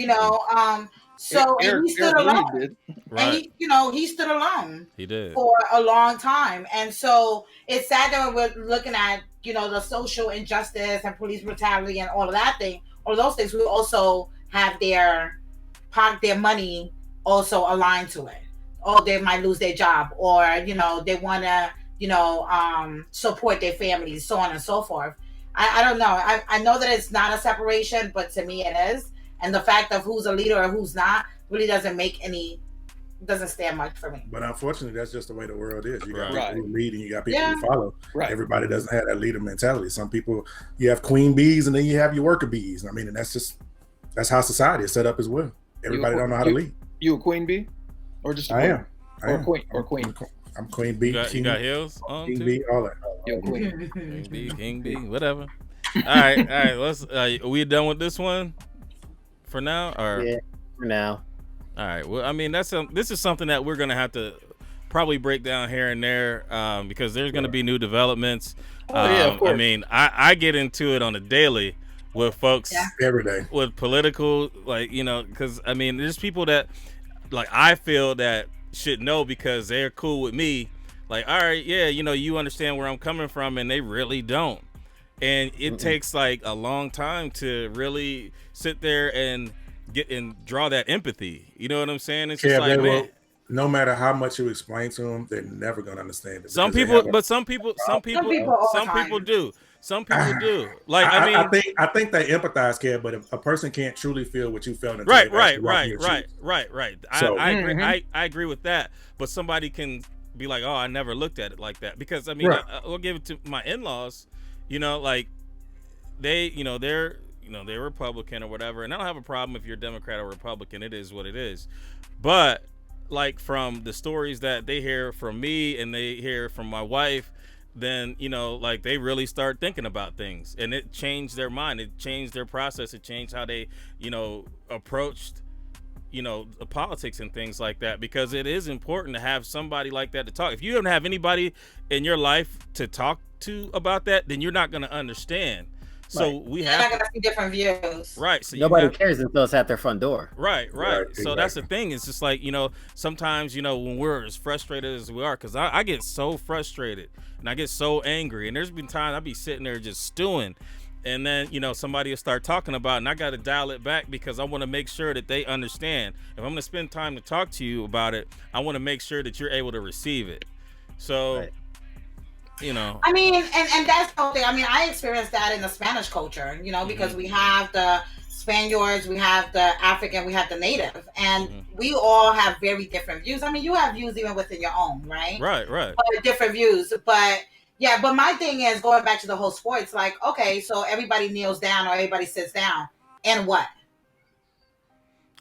So and he stood alone. Right. And he stood alone. He did for a long time. And so it's sad that when we're looking at, the social injustice and police brutality and all of those things, we also have their money also aligned to it. Or they might lose their job, or they want to support their families, so on and so forth. I don't know. I know that it's not a separation, but to me it is. And the fact of who's a leader or who's not really doesn't stand much for me. But unfortunately, that's just the way the world is. You got Right. people who lead and you got people who follow. Right. Everybody doesn't have that leader mentality. Some people, you have queen bees and then you have your worker bees. I mean, and that's how society is set up as well. Everybody don't know how to lead. You a queen bee? Or just a I queen? am. Or queen. I'm queen bee. You got heels on king too? bee, all that. You're a queen. King B, whatever. All right. Let's. Are we done with this one for now? Or Yeah, for now. all right. Well, I mean, this is something that we're gonna have to probably break down here and there because there's gonna be new developments. Of course. I mean, I get into it on a daily with folks Every day. with political, because I mean, there's people that I feel that should know because they're cool with me. Like, all right, yeah, you understand where I'm coming from, and they really don't. And it takes a long time to really sit there and draw that empathy. You know what I'm saying? It's just man. no matter how much you explain to them, they're never going to understand it. Some people do. Some people do. Like I think they empathize, Kev, but if a person can't truly feel what you felt, until right. So, I agree. I agree with that. But somebody can be like, "Oh, I never looked at it like that," because I mean, Right. I'll give it to my in-laws. You know, like they're Republican or whatever, and I don't have a problem if you're Democrat or Republican. It is what it is. But like from the stories that they hear from me and they hear from my wife, then like they really start thinking about things, and it changed their mind, it changed their process, it changed how they approached the politics and things like that, because it is important to have somebody like that to talk. If you don't have anybody in your life to talk to about that, then you're not going to understand. So we have not gonna see different views. Right. So nobody cares until it's at their front door. Right. Exactly. So that's the thing. It's just like, sometimes, when we're as frustrated as we are, because I get so frustrated and I get so angry. And there's been times I'll be sitting there just stewing. And then, somebody will start talking about it, and I got to dial it back because I want to make sure that they understand. If I'm going to spend time to talk to you about it, I want to make sure that you're able to receive it. So... Right. I mean, and that's the whole thing. I mean, I experienced that in the Spanish culture, because we have the Spaniards, we have the African, we have the native, and we all have very different views. I mean, you have views even within your own, right? Right. But different views. But yeah, but my thing is going back to the whole sports, like, okay, so everybody kneels down or everybody sits down, and what?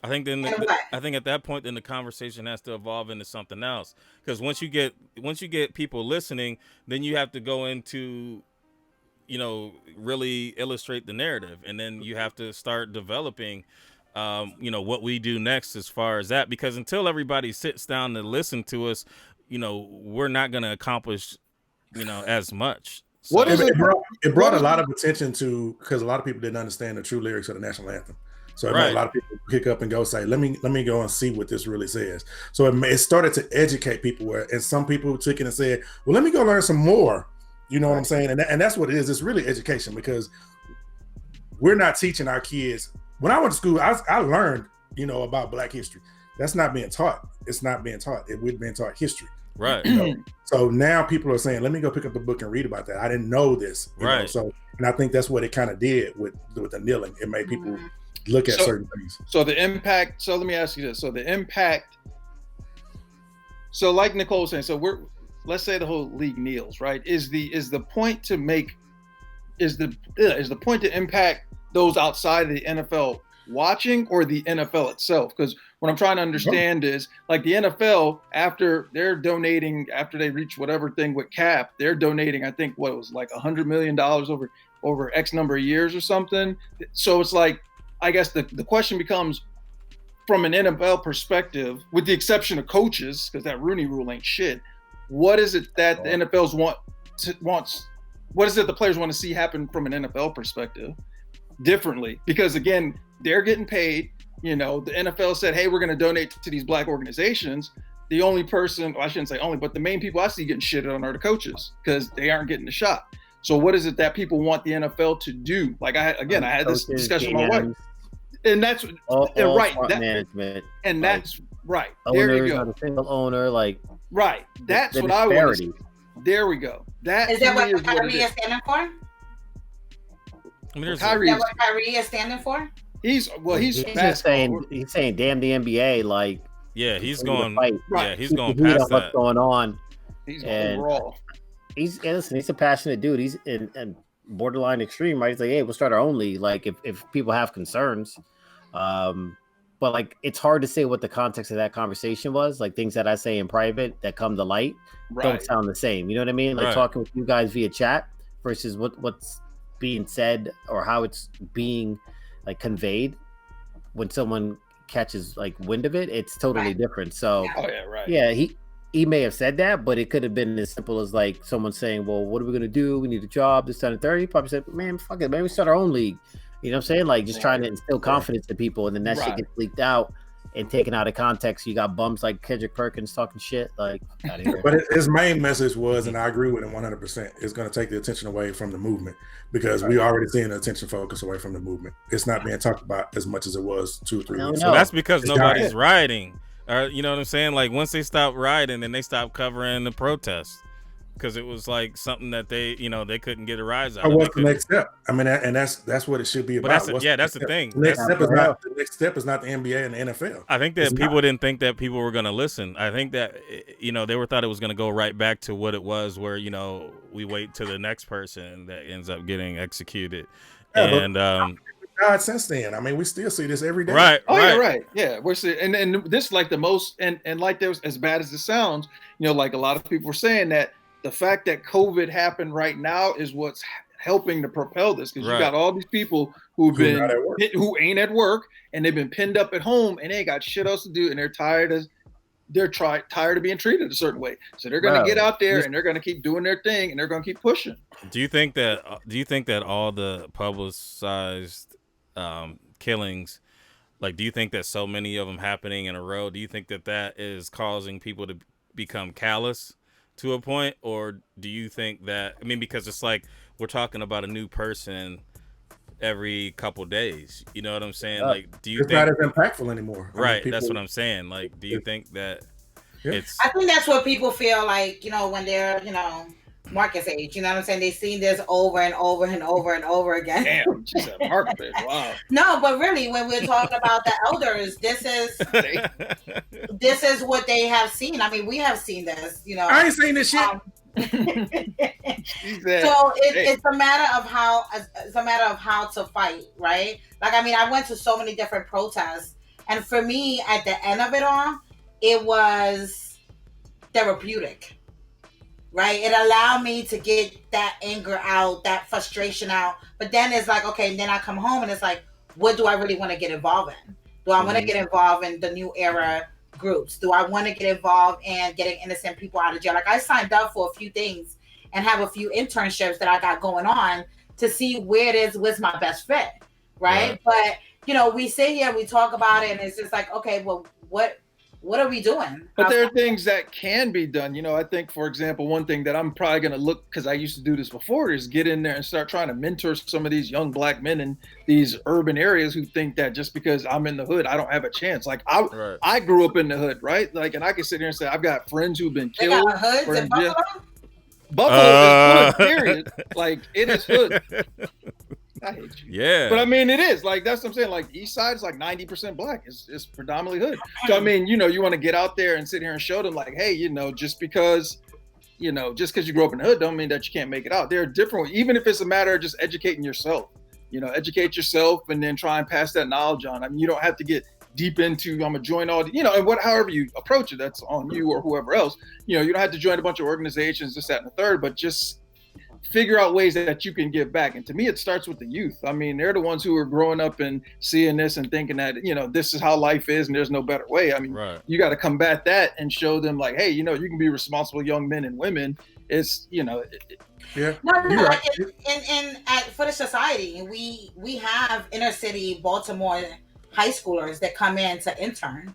I think I think at that point, then the conversation has to evolve into something else. Because once you get people listening, then you have to go into, really illustrate the narrative, and then you have to start developing, what we do next as far as that. Because until everybody sits down to listen to us, we're not going to accomplish, as much. So, it brought a lot of attention to, because a lot of people didn't understand the true lyrics of the national anthem. So it made a lot of people pick up and go say, let me go and see what this really says. So it started to educate people, and some people took it and said, well, let me go learn some more. You know what I'm saying? And that's what it is. It's really education, because we're not teaching our kids. When I went to school, I learned, about Black history. That's not being taught. It's not being taught. We're being taught history. Right. So now people are saying, let me go pick up the book and read about that. I didn't know this. Right. So, and I think that's what it kind of did with the kneeling. It made people look at certain things. So the impact. So let me ask you this. So the impact. So like Nicole was saying, so let's say the whole league kneels, right? Is the point to impact those outside of the NFL watching, or the NFL itself? Because what I'm trying to understand is, like, the NFL, after they're donating, after they reach whatever thing with cap, they're donating, I think what it was like $100 million over X number of years or something. So it's like, I guess the question becomes, from an NFL perspective, with the exception of coaches, because that Rooney Rule ain't shit, what is it that the NFL's wants? What is it the players want to see happen from an NFL perspective differently? Because again, they're getting paid. The NFL said, hey, we're going to donate to these Black organizations. The only person, well, I shouldn't say only, but the main people I see getting shitted on are the coaches, because they aren't getting the shot. So what is it that people want the NFL to do? Like, I had this discussion with my wife. And that's right. Management, and that's right. Owners, there you go. Not a single owner, like right. That's what I want to see. There we go. Is that what Kyrie is standing for? I mean, is that what Kyrie is standing for? He's just saying, he's saying, damn the NBA, like, yeah, he's going, right. He's going past what's going on. He's going raw. He's a passionate dude. He's in borderline extreme, right? He's like, hey, we'll start our own league. Like, if people have concerns. But like, it's hard to say what the context of that conversation was. Like, things that I say in private that come to light don't sound the same. You know what I mean? Like talking with you guys via chat versus what's being said, or how it's being like conveyed when someone catches like wind of it. It's totally different. So he may have said that, but it could have been as simple as like someone saying, well, what are we going to do? We need a job, this, 10, and 30. He probably said, man, fuck it, man, we start our own league. You know what I'm saying? Like, just trying to instill confidence to people, and then that shit gets leaked out and taken out of context. You got bums like Kendrick Perkins talking shit. Like, out of here. But his main message was, and I agree with him 100%, it's going to take the attention away from the movement, because we already seeing the attention focus away from the movement. It's not being talked about as much as it was 2 or 3 weeks ago. So that's because nobody's rioting. Or you know what I'm saying? Like once they stopped rioting, then they stopped covering the protests because it was like something that they couldn't get a rise out of. What's the next step? I mean, and that's what it should be about. But that's the thing. The next step is not the NBA and the NFL. I think that people didn't think that people were going to listen. I think that they thought it was going to go right back to what it was, where we wait to the next person that ends up getting executed, God, since then, I mean, we still see this every day. Right. Yeah, right. Yeah, we're seeing, and this is like the most, and like there's, as bad as it sounds, like a lot of people were saying that the fact that COVID happened right now is what's helping to propel this, because you got all these people who ain't at work, and they've been pinned up at home, and they ain't got shit else to do, and they're tired of being treated a certain way, so they're going to get out there and they're going to keep doing their thing, and they're going to keep pushing. Do you think that all the publicized killings, like, do you think that so many of them happening in a row, do you think that is causing people to become callous to a point, or do you think that, I mean, because it's like we're talking about a new person every couple days, you know what I'm saying? Like, do you think not as impactful anymore? Right, I mean, that's what I'm saying. Like, do you think that it's? I think that's what people feel like, when they're, Marcus age, you know what I'm saying? They've seen this over and over and over and over again. Damn, she's a Marcus age. Wow. No, but really, when we're talking about the elders, this is what they have seen. I mean, we have seen this, I ain't seen this shit. So it's a matter of how to fight, right? Like, I mean, I went to so many different protests, and for me, at the end of it all, it was therapeutic. Right, it allowed me to get that anger out, that frustration out. But then it's like, okay, and then I come home and it's like, what do I really want to get involved in? Do I want to get involved in the new era groups? Do I want to get involved in getting innocent people out of jail? Like, I signed up for a few things and have a few internships that I got going on to see where it is, what's my best fit, right? But we sit here, we talk about it, and it's just like, okay, well, what are we doing? But there are things that can be done. I think, for example, one thing that I'm probably going to look, because I used to do this before, is get in there and start trying to mentor some of these young black men in these urban areas who think that just because I'm in the hood, I don't have a chance. Like, I grew up in the hood, right? Like, and I can sit here and say, I've got friends who've been killed. They got hoods in Buffalo? Buffalo is hood, period. Like, it is hood. I hate you. Yeah. But I mean, it is like, that's what I'm saying. Like, East Side is like 90% black. It's predominantly hood. So I mean, you want to get out there and sit here and show them like, hey, just because you grew up in the hood don't mean that you can't make it out. There are different, even if it's a matter of just educating yourself. Educate yourself and then try and pass that knowledge on. I mean, you don't have to get deep into, I'm gonna join all the, and however you approach it, that's on you or whoever else. You don't have to join a bunch of organizations, this, that, and the third, but just figure out ways that you can give back. And to me, it starts with the youth. I mean, they're the ones who are growing up and seeing this and thinking that, this is how life is and there's no better way. I mean, you got to combat that and show them like, hey, you can be responsible young men and women. It's, No, right. For the society, we have inner city Baltimore high schoolers that come in to intern.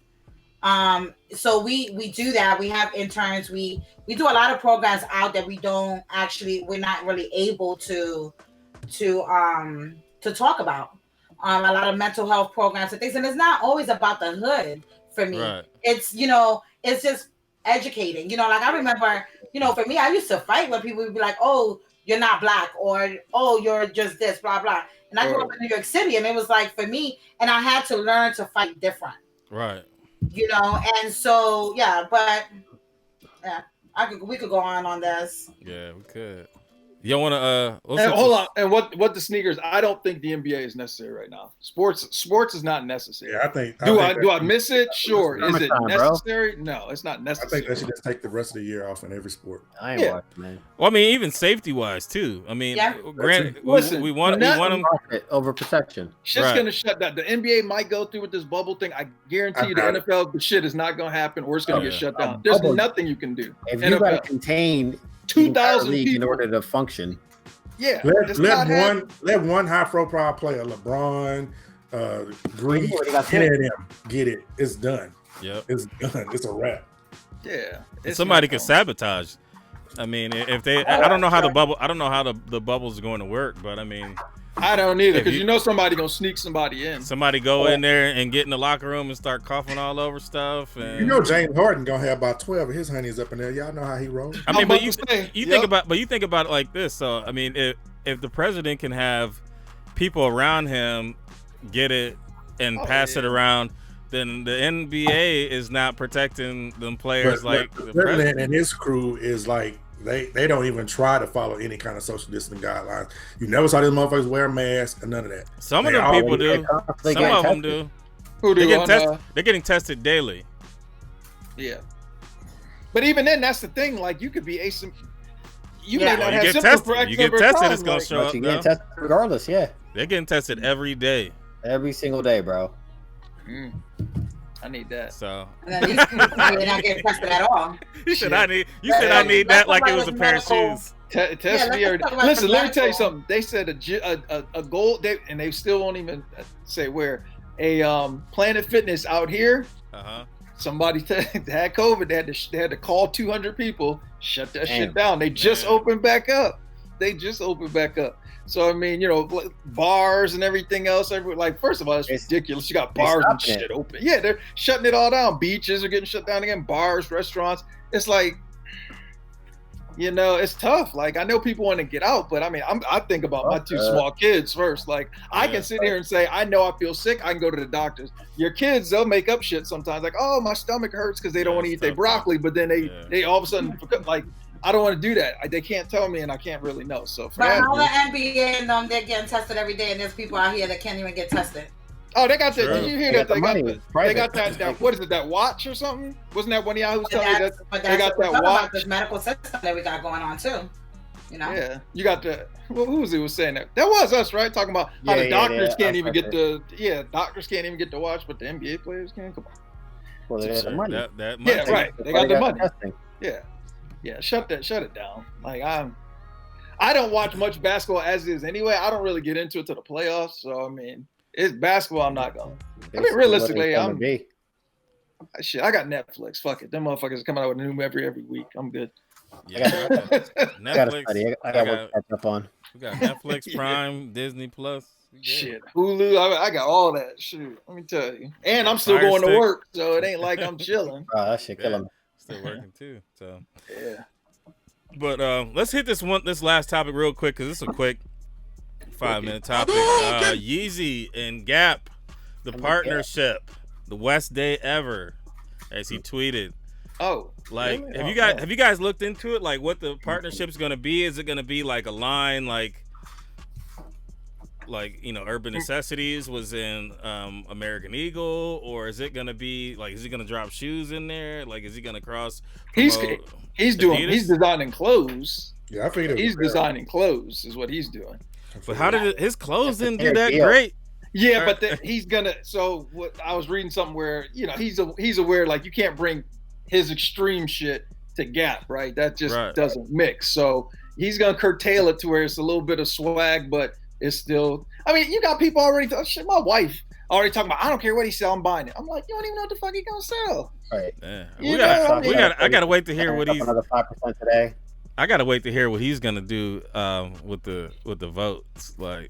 So we do that. We have interns. We do a lot of programs out that we're not really able to talk about. A lot of mental health programs and things, and it's not always about the hood for me. Right. It's it's just educating. Like, I remember, for me, I used to fight when people would be like, "Oh, you're not black," or "Oh, you're just this," blah blah. And I grew up in New York City, and it was like, for me, and I had to learn to fight different. Right. And so but we could go on this. Yeah, we could. You want to hold on. And what the sneakers? I don't think the NBA is necessary right now. Sports is not necessary. Yeah, I think. Do I miss it? Sure. Is it necessary? Bro. No, it's not necessary. I think they should just take the rest of the year off in every sport. I ain't watching, man. Well, I mean, even safety wise too. I mean, granted, we want them over protection. Shit's gonna shut down. The NBA might go through with this bubble thing. I guarantee you, the NFL, the shit is not gonna happen, or it's gonna get shut down. There's nothing you can do. If you gotta contain 2,000 people in order to function. Yeah, let one high profile player, LeBron, Green, get it. It's done. Yep, it's done. It's a wrap. Yeah, somebody could sabotage. I mean, if they, I don't know how the bubble. I don't know how the bubble's going to work, but I mean, I don't either, because you know somebody gonna sneak somebody in. Somebody go in there and get in the locker room and start coughing all over stuff. And You know James Harden gonna have about 12 of his honeys up in there. Y'all know how he rolls. I mean, but you think about it like this. So I mean, if the president can have people around him get it and pass it around, then the NBA is not protecting them players like the president and his crew is like they don't even try to follow any kind of social distancing guidelines. You never saw these motherfuckers wear a mask or none of that. Some of them people do. Some of them do. Who do? They're getting tested daily. Yeah, but even then, that's the thing. Like, you could be you may not have get symptoms tested. for X You get number of tested, times, it's gonna like, show up. You get tested regardless, yeah. They're getting tested every day. Every single day, bro. I need that. So And then these people are not getting tested at all. you said I need that like it was a pair of shoes. Test me. Listen, let me tell you something. They said a goal, and they still won't even say where. A Planet Fitness out here. Somebody had COVID. They had to call 200 people, shut that shit down. They just opened back up. So I mean, bars and everything else. Like, first of all, it's ridiculous. You got bars and shit open. Yeah, they're shutting it all down. Beaches are getting shut down again. Bars, restaurants. It's like, it's tough. Like, I know people want to get out, but I mean, I think about my two small kids first. Like, I can sit here and say, I know I feel sick. I can go to the doctors. Your kids, they'll make up shit sometimes. Like, oh, my stomach hurts because they don't want to eat their broccoli. But then they all of a sudden, like, I don't want to do that. They can't tell me, and I can't really know. So, but how the NBA and they're getting tested every day, and there's people out here that can't even get tested. Oh, they got that. Did you hear that? They got that. What is it? That watch or something? Wasn't that one of y'all who was telling me that they got that watch? About this medical system that we got going on too. Yeah, you got the. Well, who was saying that? That was us, right? Talking about how the doctors can't even get the. Yeah, doctors can't even get the watch, but the NBA players can. Come on. Well, they got the money. That money. Yeah, right. They got the money. Yeah. Shut it down. Like, I don't watch much basketball as is anyway. I don't really get into it to the playoffs. So I mean, it's basketball. I'm not going. I mean, realistically, I got Netflix. Fuck it. Them motherfuckers are coming out with a new every week. I'm good. Yeah, Netflix. I got what to catch up on. We got Netflix, Prime, Disney Plus. Shit, Hulu. I got all that. Shoot, let me tell you. And I'm still going to work, so it ain't like I'm chilling. That shit killing me. Still working too. So yeah. But let's hit this last topic real quick, because it's a quick 5-minute topic. YZY and Gap, the partnership, the best day ever, as he tweeted. Oh, like, really? Have you guys looked into it? Like, what the partnership's gonna be? Is it gonna be like a line like Urban Necessities was in American Eagle, or is it gonna be like, is he gonna drop shoes in there? Like, is he gonna cross? He's designing clothes. Yeah, I figured he's designing clothes is what he's doing. But how did his clothes didn't do that great? Yeah, but he's gonna. So what I was reading something where he's aware, like, you can't bring his extreme shit to Gap, right? That just doesn't mix. So he's gonna curtail it to where it's a little bit of swag, but it's still. I mean, you got people already. Shit, my wife already talking about, I don't care what he sell, I'm buying it. I'm like, you don't even know what the fuck he gonna sell. Right. Yeah. I gotta wait to hear what he's. Another 5% today. I gotta wait to hear what he's gonna do with the votes. Like,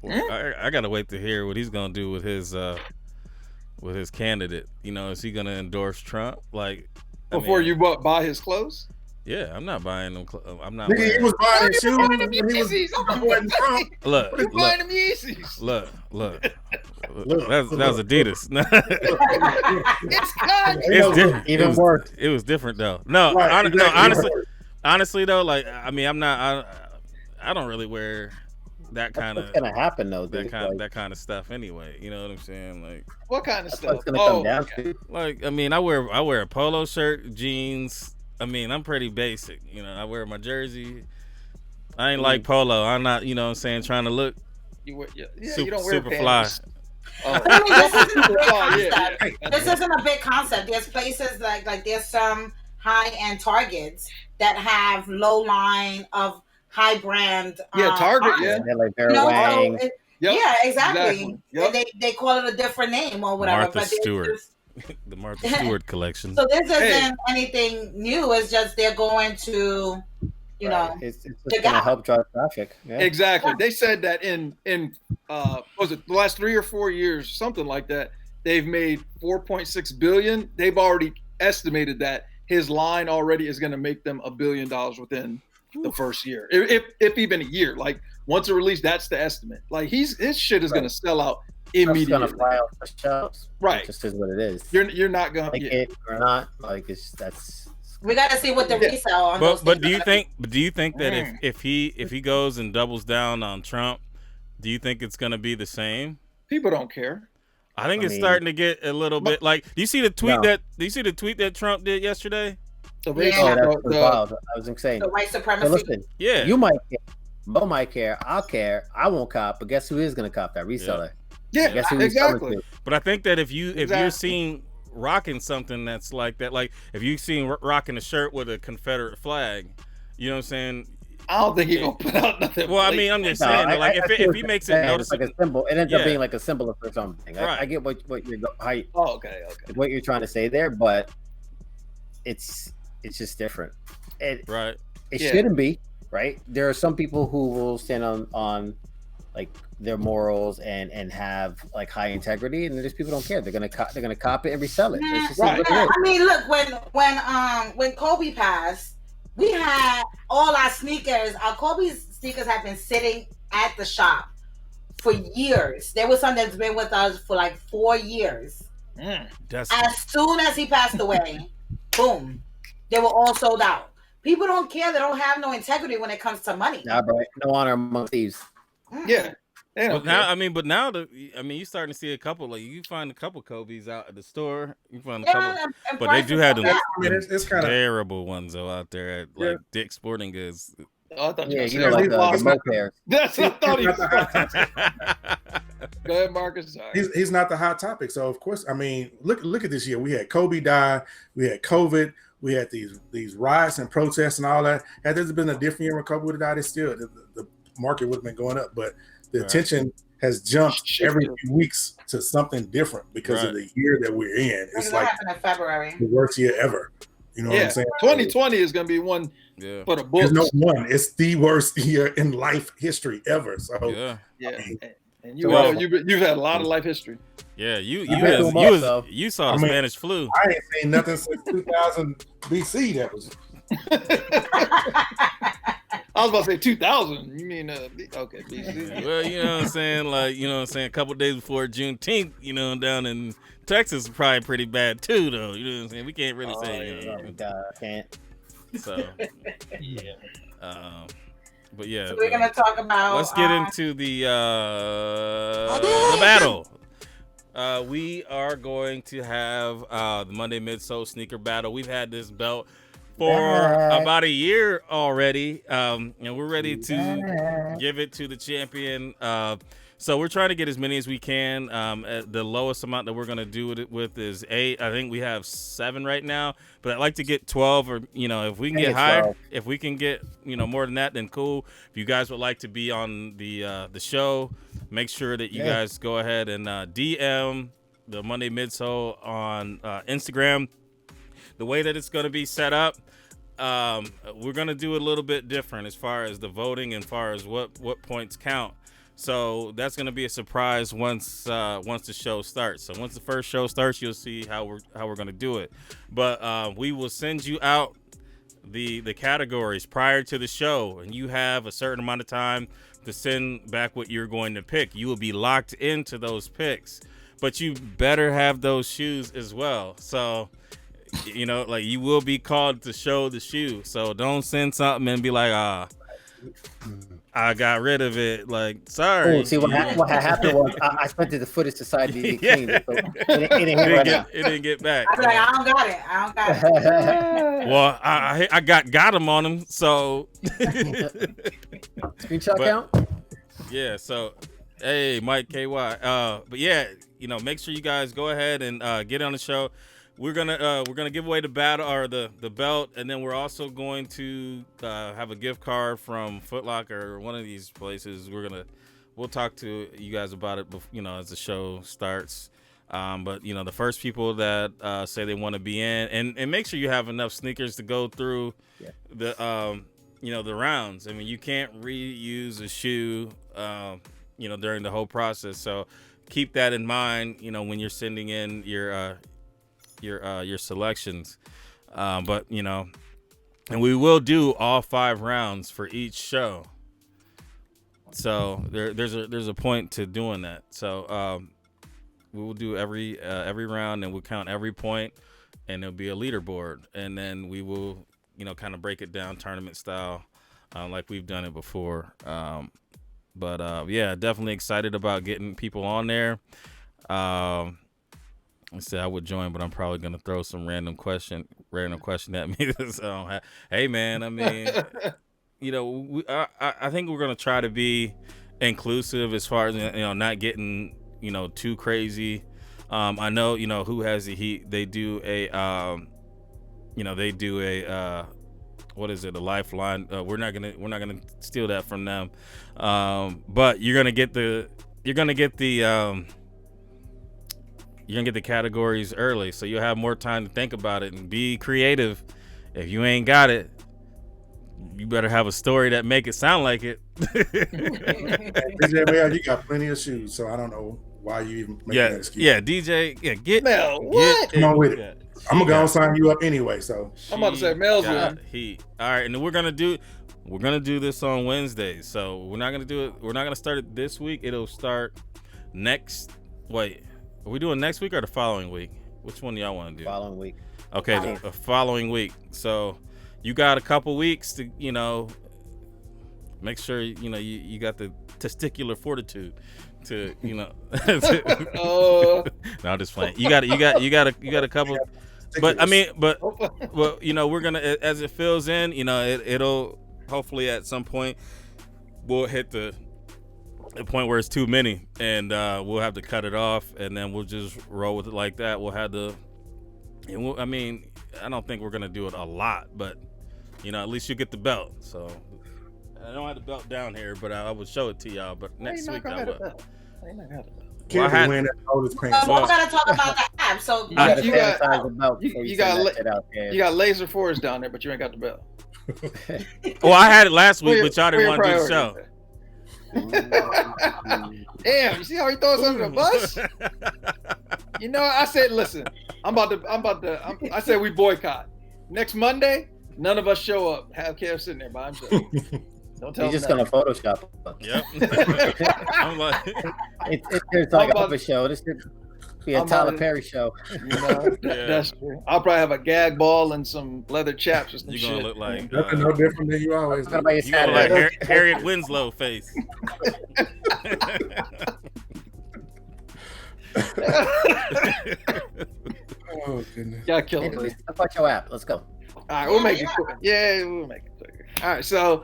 I gotta wait to hear what he's gonna do with his candidate. Is he gonna endorse Trump? Like, before you buy his clothes? Yeah, I'm not buying them. I'm not. He was buying his shoes when he was supporting Trump. Look, buying them Yeezys. Look. That was Adidas. It's even worse. It was different though. No, honestly though, like, I mean, I don't really wear that kind of. What's gonna happen though? That kind of stuff anyway. You know what I'm saying? Like, what kind of stuff? What's gonna come down to? Like, I mean, I wear a polo shirt, jeans. I mean, I'm pretty basic. I wear my jersey. I ain't like polo. I'm not, you know what I'm saying, trying to look you super, don't wear super fly. This isn't a big concept. There's places like there's some high-end Targets that have low line of high brand. Target, like Wang. Yeah, exactly. Yep. They call it a different name or whatever. Martha Stewart. The Martha Stewart collection. So this isn't anything new. It's just they're going to, you know, it's just the gonna gap. help drive traffic. Yeah. Exactly. They said that in was it the last 3 or 4 years, something like that, they've made 4.6 billion. They've already estimated that his line already is going to make them $1 billion within the first year, if even a year. Like once it released, that's the estimate. Like his shit is going to sell out immediately. It's gonna fly off the shelves. Right. It just is what it is. You're not gonna like it or not. Like that's. We got to see what the resale on those But things do you think that if he goes and doubles down on Trump, do you think it's gonna be the same? People don't care. I think it's starting to get a little bit like. Do you see the tweet that Trump did yesterday? That was wild. I was insane. The white supremacy. So listen, yeah, you might care, Mo might care, I'll care, I won't cop, but guess who is gonna cop? That reseller. Yeah, guess who exactly. But I think that if you're seeing rocking something that's like that, like if you seen rocking a shirt with a Confederate flag, you know what I'm saying? I don't think he's gonna put out nothing. Well, I mean, I'm just saying, like if he makes it noticeable, like a symbol, it ends up being like a symbol for something. Right. I get what you're okay. What you're trying to say there, but it's just different. It shouldn't be, right? There are some people who will stand on like their morals and have like high integrity, and there's people who don't care. They're gonna cop it and resell it. It's just I mean, look, when Kobe passed, we had all our sneakers. Our Kobe's sneakers have been sitting at the shop for years. There was something that's been with us for like 4 years. As soon as he passed away, boom, they were all sold out. People don't care. They don't have no integrity when it comes to money. Nah, bro. No honor among thieves. Yeah. But now you're starting to see a couple. Like you find a couple Kobe's out at the store. You find a couple, but they do have them it's kind of terrible ones though out there at like Dick's Sporting Goods. Oh, I thought you know, like the Mo pairs. That's what I thought he was. Go ahead, Marcus. Sorry. He's not the hot topic. So of course, I mean, look at this year. We had Kobe die. We had COVID. We had these riots and protests and all that. Had there been a different year when Kobe would have died, it's still the market would have been going up. But the attention has jumped every few weeks to something different because of the year that we're in. It's like happened in February. The worst year ever. You know what I'm saying? 2020 is going to be one for the books. There's no one. It's the worst year in life history ever. So I mean, and you've had a lot of life history. Yeah, you saw the Spanish flu. I ain't seen nothing since 2000 BC. That was. I was about to say 2000. You mean okay, BC? Well, you know what I'm saying, like a couple days before Juneteenth, down in Texas, is probably pretty bad too, though. You know what I'm saying? We can't really say. Can't. So yeah. But yeah, so we're gonna talk about. Let's get into the battle. We are going to have the Monday Midsole sneaker battle. We've had this belt for about a year already, and we're ready to give it to the champion. So we're trying to get as many as we can. The lowest amount that we're going to do it with is 8. I think we have 7 right now, but I'd like to get 12, or if we can get higher, 12. If we can get more than that, then cool. If you guys would like to be on the show, make sure that you guys go ahead and DM the Monday Midsole on Instagram. The way that it's going to be set up, we're going to do a little bit different as far as the voting and as far as what points count. So that's going to be a surprise once the show starts. So once the first show starts, you'll see how we're going to do it. But we will send you out the categories prior to the show, and you have a certain amount of time to send back what you're going to pick. You will be locked into those picks, but you better have those shoes as well. So like you will be called to show the shoe. So don't send something and be like, I got rid of it. Like, sorry. Oh, see what happened was I sent the footage to Side DD clean. So it didn't get back. I was like, I don't got it. Well, I got him on him. So screenshot count. Yeah. So hey, Mike KY. But yeah, make sure you guys go ahead and get on the show. We're gonna give away the battle or the belt, and then we're also going to have a gift card from Foot Locker or one of these places. We'll talk to you guys about it, as the show starts. But the first people that say they want to be in, and make sure you have enough sneakers to go through the the rounds. I mean, you can't reuse a shoe, during the whole process. So keep that in mind, when you're sending in your selections. But and we will do all 5 rounds for each show. So there's a point to doing that. So we will do every round, and we'll count every point, and there'll be a leaderboard, and then we will kind of break it down tournament style, like we've done it before. But yeah, definitely excited about getting people on there. I said I would join, but I'm probably gonna throw some random question at me. So, hey man, I mean, I think we're gonna try to be inclusive as far as not getting too crazy. I know who has the heat. They do a what is it? A lifeline. We're not gonna steal that from them. But you're gonna get the categories early, so you'll have more time to think about it and be creative. If you ain't got it, you better have a story that make it sound like it. DJ Mel, you got plenty of shoes, so I don't know why you even making that excuse. Yeah, DJ, get Mel, what? Come on with it. I'm gonna go and sign you up anyway. So I'm about to say Mel's got heat. All right, and then we're gonna do this on Wednesdays. So we're not gonna do it. We're not gonna start it this week. It'll start next. Wait, are we doing next week or the following week? Which one do y'all want to do? Following week. Okay, the following week. So you got a couple weeks to make sure you got the testicular fortitude to Oh, no, I'm just playing. You got a couple. But I mean, well, we're gonna, as it fills in, it'll hopefully at some point we'll hit the point where it's too many, and we'll have to cut it off, and then we'll just roll with it like that. We'll have I don't think we're gonna do it a lot, but at least you get the belt. So I don't have the belt down here, but I will show it to y'all. But next week I will. We're gonna talk about the app. So you got laser fours down there, but you ain't got the belt. Well, I had it last week, but y'all didn't want to do the show. Damn, you see how he throws under the bus? I said, listen, I said we boycott. Next Monday, none of us show up. Have Kev sitting there by himself. Don't tell him. He's just gonna Photoshop. Yep. I'm like, it's like a show. This could be a Tyler Perry show. That's true. I'll probably have a gag ball and some leather chaps or some you're shit. gonna look like nothing no different than you always do. You gonna look like Harriet Winslow face. Oh goodness. Yeah, kill it. Anyways, about your app. Let's go. All right, we'll make it quick. Yeah, we'll make it quicker. All right, so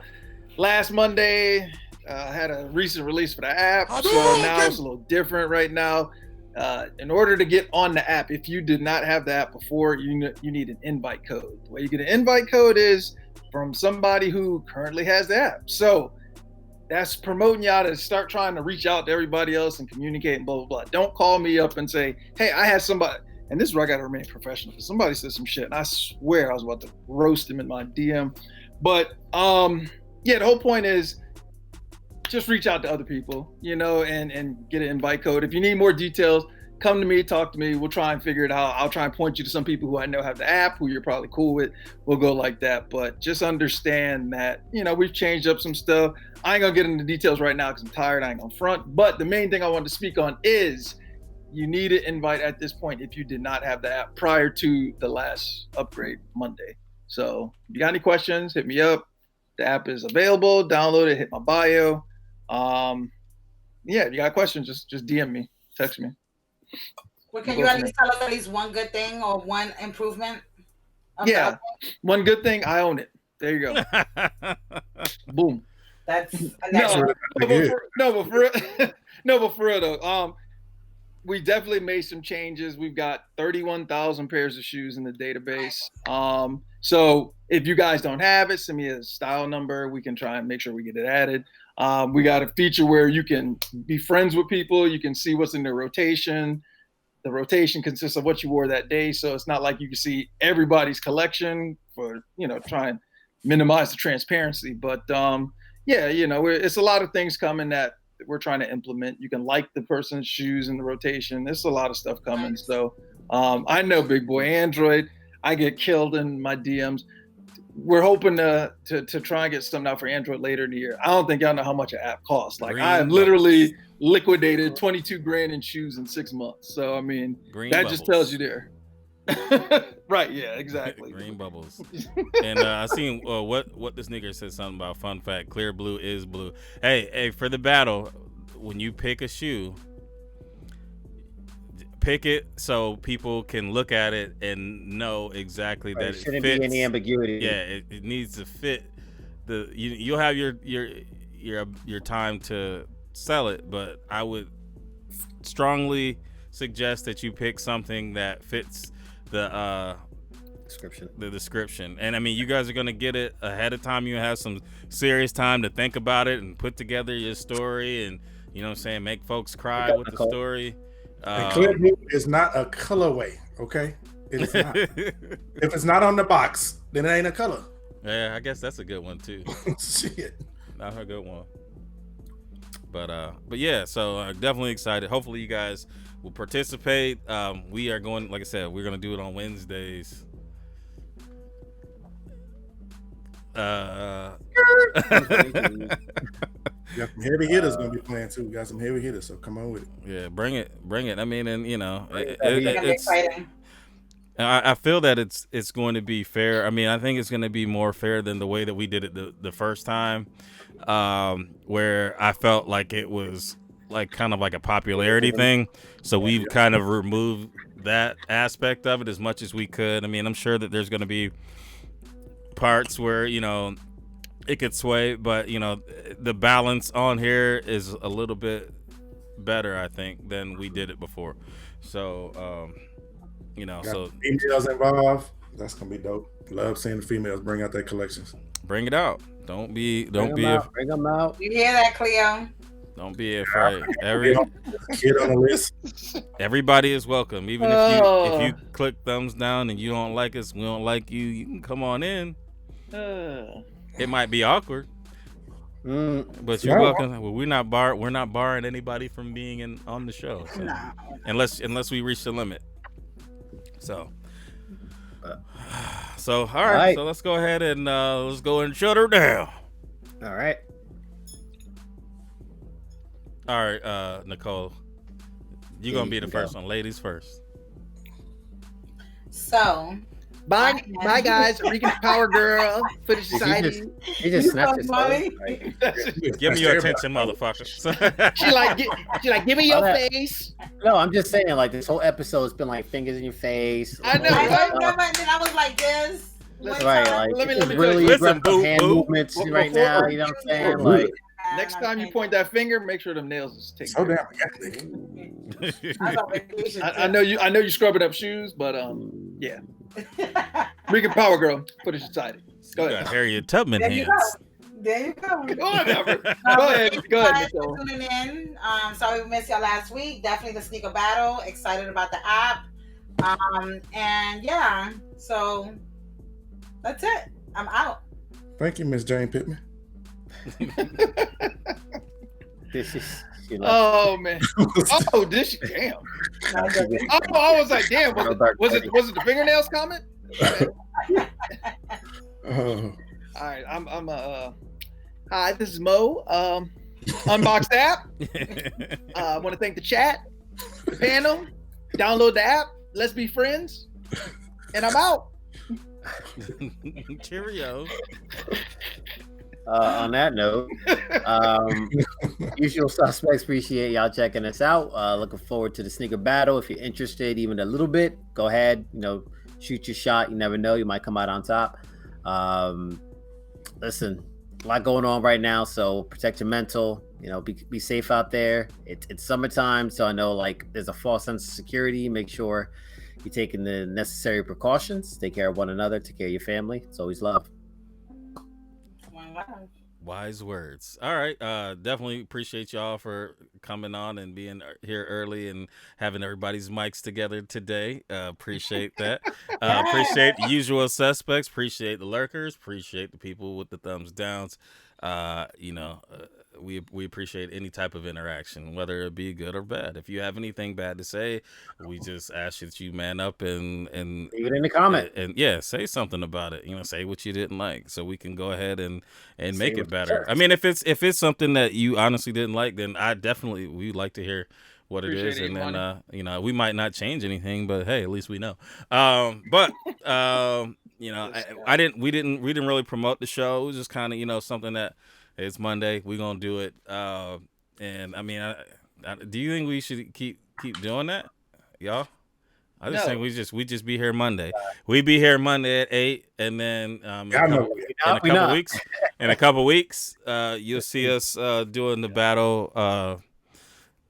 last Monday, had a recent release for the app. So now it's a little different right now. In order to get on the app, if you did not have the app before, you need an invite code. The way you get an invite code is from somebody who currently has the app. So that's promoting y'all to start trying to reach out to everybody else and communicate and blah, blah, blah. Don't call me up and say, hey, I had somebody, and this is where I got to remain professional, because somebody said some shit and I swear I was about to roast him in my DM. But the whole point is just reach out to other people, and get an invite code. If you need more details, come to me, talk to me. We'll try and figure it out. I'll try and point you to some people who I know have the app, who you're probably cool with. We'll go like that. But just understand that, we've changed up some stuff. I ain't gonna get into details right now because I'm tired. I ain't gonna front. But the main thing I wanted to speak on is you need an invite at this point if you did not have the app prior to the last upgrade Monday. So if you got any questions, hit me up. The app is available. Download it. Hit my bio. If you got questions, just DM me, text me. Well, can you at least tell us at least one good thing or one improvement? Yeah, one good thing, I own it. There you go. Boom. That's but for real though, we definitely made some changes. We've got 31,000 pairs of shoes in the database. So if you guys don't have it, send me a style number. We can try and make sure we get it added. We got a feature where you can be friends with people. You can see what's in their rotation. The rotation consists of what you wore that day. So it's not like you can see everybody's collection for, trying minimize the transparency. But yeah, it's a lot of things coming that we're trying to implement. You can like the person's shoes in the rotation. There's a lot of stuff coming. So I know, big boy Android, I get killed in my DMs. We're hoping to try and get something out for Android later in the year. I don't think y'all know how much an app costs. Like I have literally liquidated 22 grand in shoes in 6 months. So I mean, that just tells you there. Right? Yeah, exactly. Green bubbles. And I seen what this nigga said something about. Fun fact: clear blue is blue. Hey, for the battle, when you pick a shoe, pick it so people can look at it and know exactly that it shouldn't fits. be any ambiguity. Yeah, it needs to fit. You'll have your time to sell it, but I would strongly suggest that you pick something that fits the description. And I mean, you guys are gonna get it ahead of time. You have some serious time to think about it and put together your story, and you know what I'm saying, make folks cry with the story. And clear blue is not a colorway, okay? It is not. If it's not on the box, then it ain't a color. Yeah, I guess that's a good one too. Shit, not a good one. But yeah, so definitely excited. Hopefully you guys will participate. We are going, like I said, we're gonna do it on Wednesdays. We got some heavy hitters gonna be playing too. We got some heavy hitters, so come on with it. Yeah, bring it. I mean, and it's exciting. I feel that it's going to be fair. I mean, I think it's going to be more fair than the way that we did it the first time, where I felt like it was like kind of like a popularity thing. So we've kind of removed that aspect of it as much as we could. I mean, I'm sure that there's going to be parts where, it could sway, but the balance on here is a little bit better, I think, than we did it before. So, so females involved. That's gonna be dope. Love seeing the females bring out their collections. Bring it out. Don't be. Bring them out. You hear that, Cleo? Don't be afraid. Kid on the list. Everybody is welcome. Even if you click thumbs down and you don't like us, we don't like you. You can come on in. It might be awkward, but you're welcome. Well, we're not barring anybody from being on the show, so. No. Unless we reach the limit. So all right. So let's go ahead and let's go and shut her down. All right, Nicole, you're gonna be the first one. Ladies first. So. Bye guys. Rican Power Girl. Footage Society. He just snapped his phone. Give me your attention, motherfucker. She like, give me your face. No, I'm just saying, like, this whole episode's been like fingers in your face. I know. I remember, and then I was like this. Right, like, let me really listen, boo, hand movements right now. You know what I'm saying? Like, next time you point that finger, make sure them nails is taken. So damn. I know you scrubbing up shoes, but yeah. Rican Power Girl, Footage Society. Go ahead. Harriet Tubman hands. There you go. Whatever. Go ahead, Nicole. Tuning in. Sorry we missed y'all last week. Definitely the sneaker battle. Excited about the app. And yeah, so that's it. I'm out. Thank you, Miss Jane Pittman. Oh man! Oh, this damn! Oh, I was like, damn! Was it the fingernails comment? Oh. All right, I'm hi, this is Mo. Unboxed app. I want to thank the chat, the panel. Download the app. Let's be friends. And I'm out. Cheerio. On that note, usual suspects, appreciate y'all checking us out. Looking forward to the sneaker battle. If you're interested even a little bit, go ahead, shoot your shot. You never know, you might come out on top. Listen, a lot going on right now, so protect your mental. Be safe out there. It's summertime, so I know like there's a false sense of security. Make sure you're taking the necessary precautions. Take care of one another. Take care of your family. It's always love. Wise words. All right. Definitely appreciate y'all for coming on and being here early and having everybody's mics together today. Appreciate that. Appreciate the usual suspects. Appreciate the lurkers. Appreciate the people with the thumbs downs. We appreciate any type of interaction, whether it be good or bad. If you have anything bad to say, we just ask that you man up and leave it in the comment. And yeah, say something about it. Say what you didn't like, so we can go ahead and make it better. I mean, if it's something that you honestly didn't like, then we'd like to hear what it is, and then we might not change anything, but hey, at least we know. We didn't really promote the show. It was just kind of something that it's Monday, we gonna do it. And I mean, do you think we should keep doing that, y'all? I just think we just be here Monday. We be here Monday at 8, and then in a couple weeks, you'll see us doing the battle.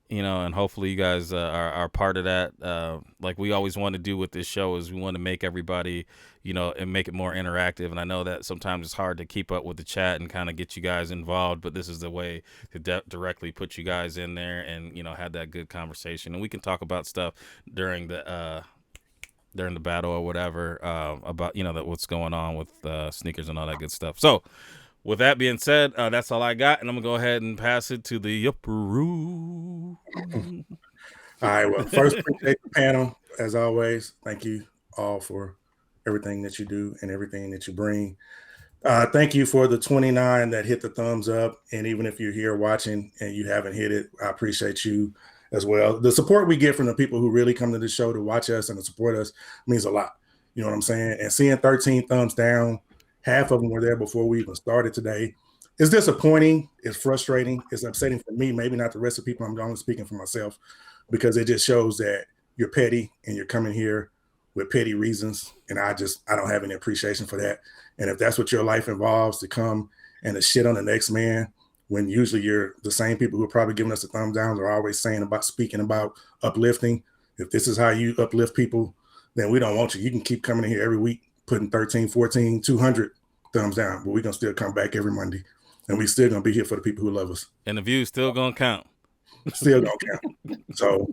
And hopefully you guys are part of that. Like we always want to do with this show is we want to make everybody, and make it more interactive. And I know that sometimes it's hard to keep up with the chat and kind of get you guys involved, but this is the way to directly put you guys in there and, have that good conversation. And we can talk about stuff during the battle or whatever, about, what's going on with sneakers and all that good stuff. So with that being said, that's all I got, and I'm gonna go ahead and pass it to the upper room. All right. Well, first, appreciate the panel as always. Thank you all for everything that you do and everything that you bring. Thank you for the 29 that hit the thumbs up, and even if you're here watching and you haven't hit it, I appreciate you as well. The support we get from the people who really come to the show to watch us and to support us means a lot. You know what I'm saying? And seeing 13 thumbs down. Half of them were there before we even started today. It's disappointing. It's frustrating. It's upsetting for me. Maybe not the rest of the people. I'm only speaking for myself because it just shows that you're petty and you're coming here with petty reasons. And I don't have any appreciation for that. And if that's what your life involves, to come and to shit on the next man, when usually you're the same people who are probably giving us the thumbs down are always speaking about uplifting. If this is how you uplift people, then we don't want you. You can keep coming in here every week, putting 13, 14, 200 thumbs down, but we're going to still come back every Monday, and we still going to be here for the people who love us. And the views still going to count. Still going to count. So,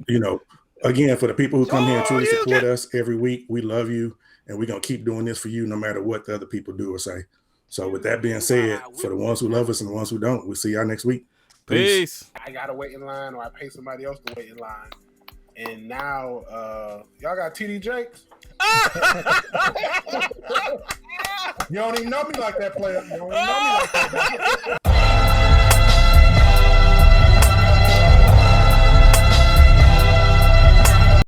again, for the people who come here and truly support us every week, we love you, and we're going to keep doing this for you no matter what the other people do or say. So with that being said, for the ones who love us and the ones who don't, we'll see y'all next week. Peace. I got to wait in line, or I pay somebody else to wait in line. And now, y'all got TD Jakes? You don't even know me like that, player. You don't even know me like that.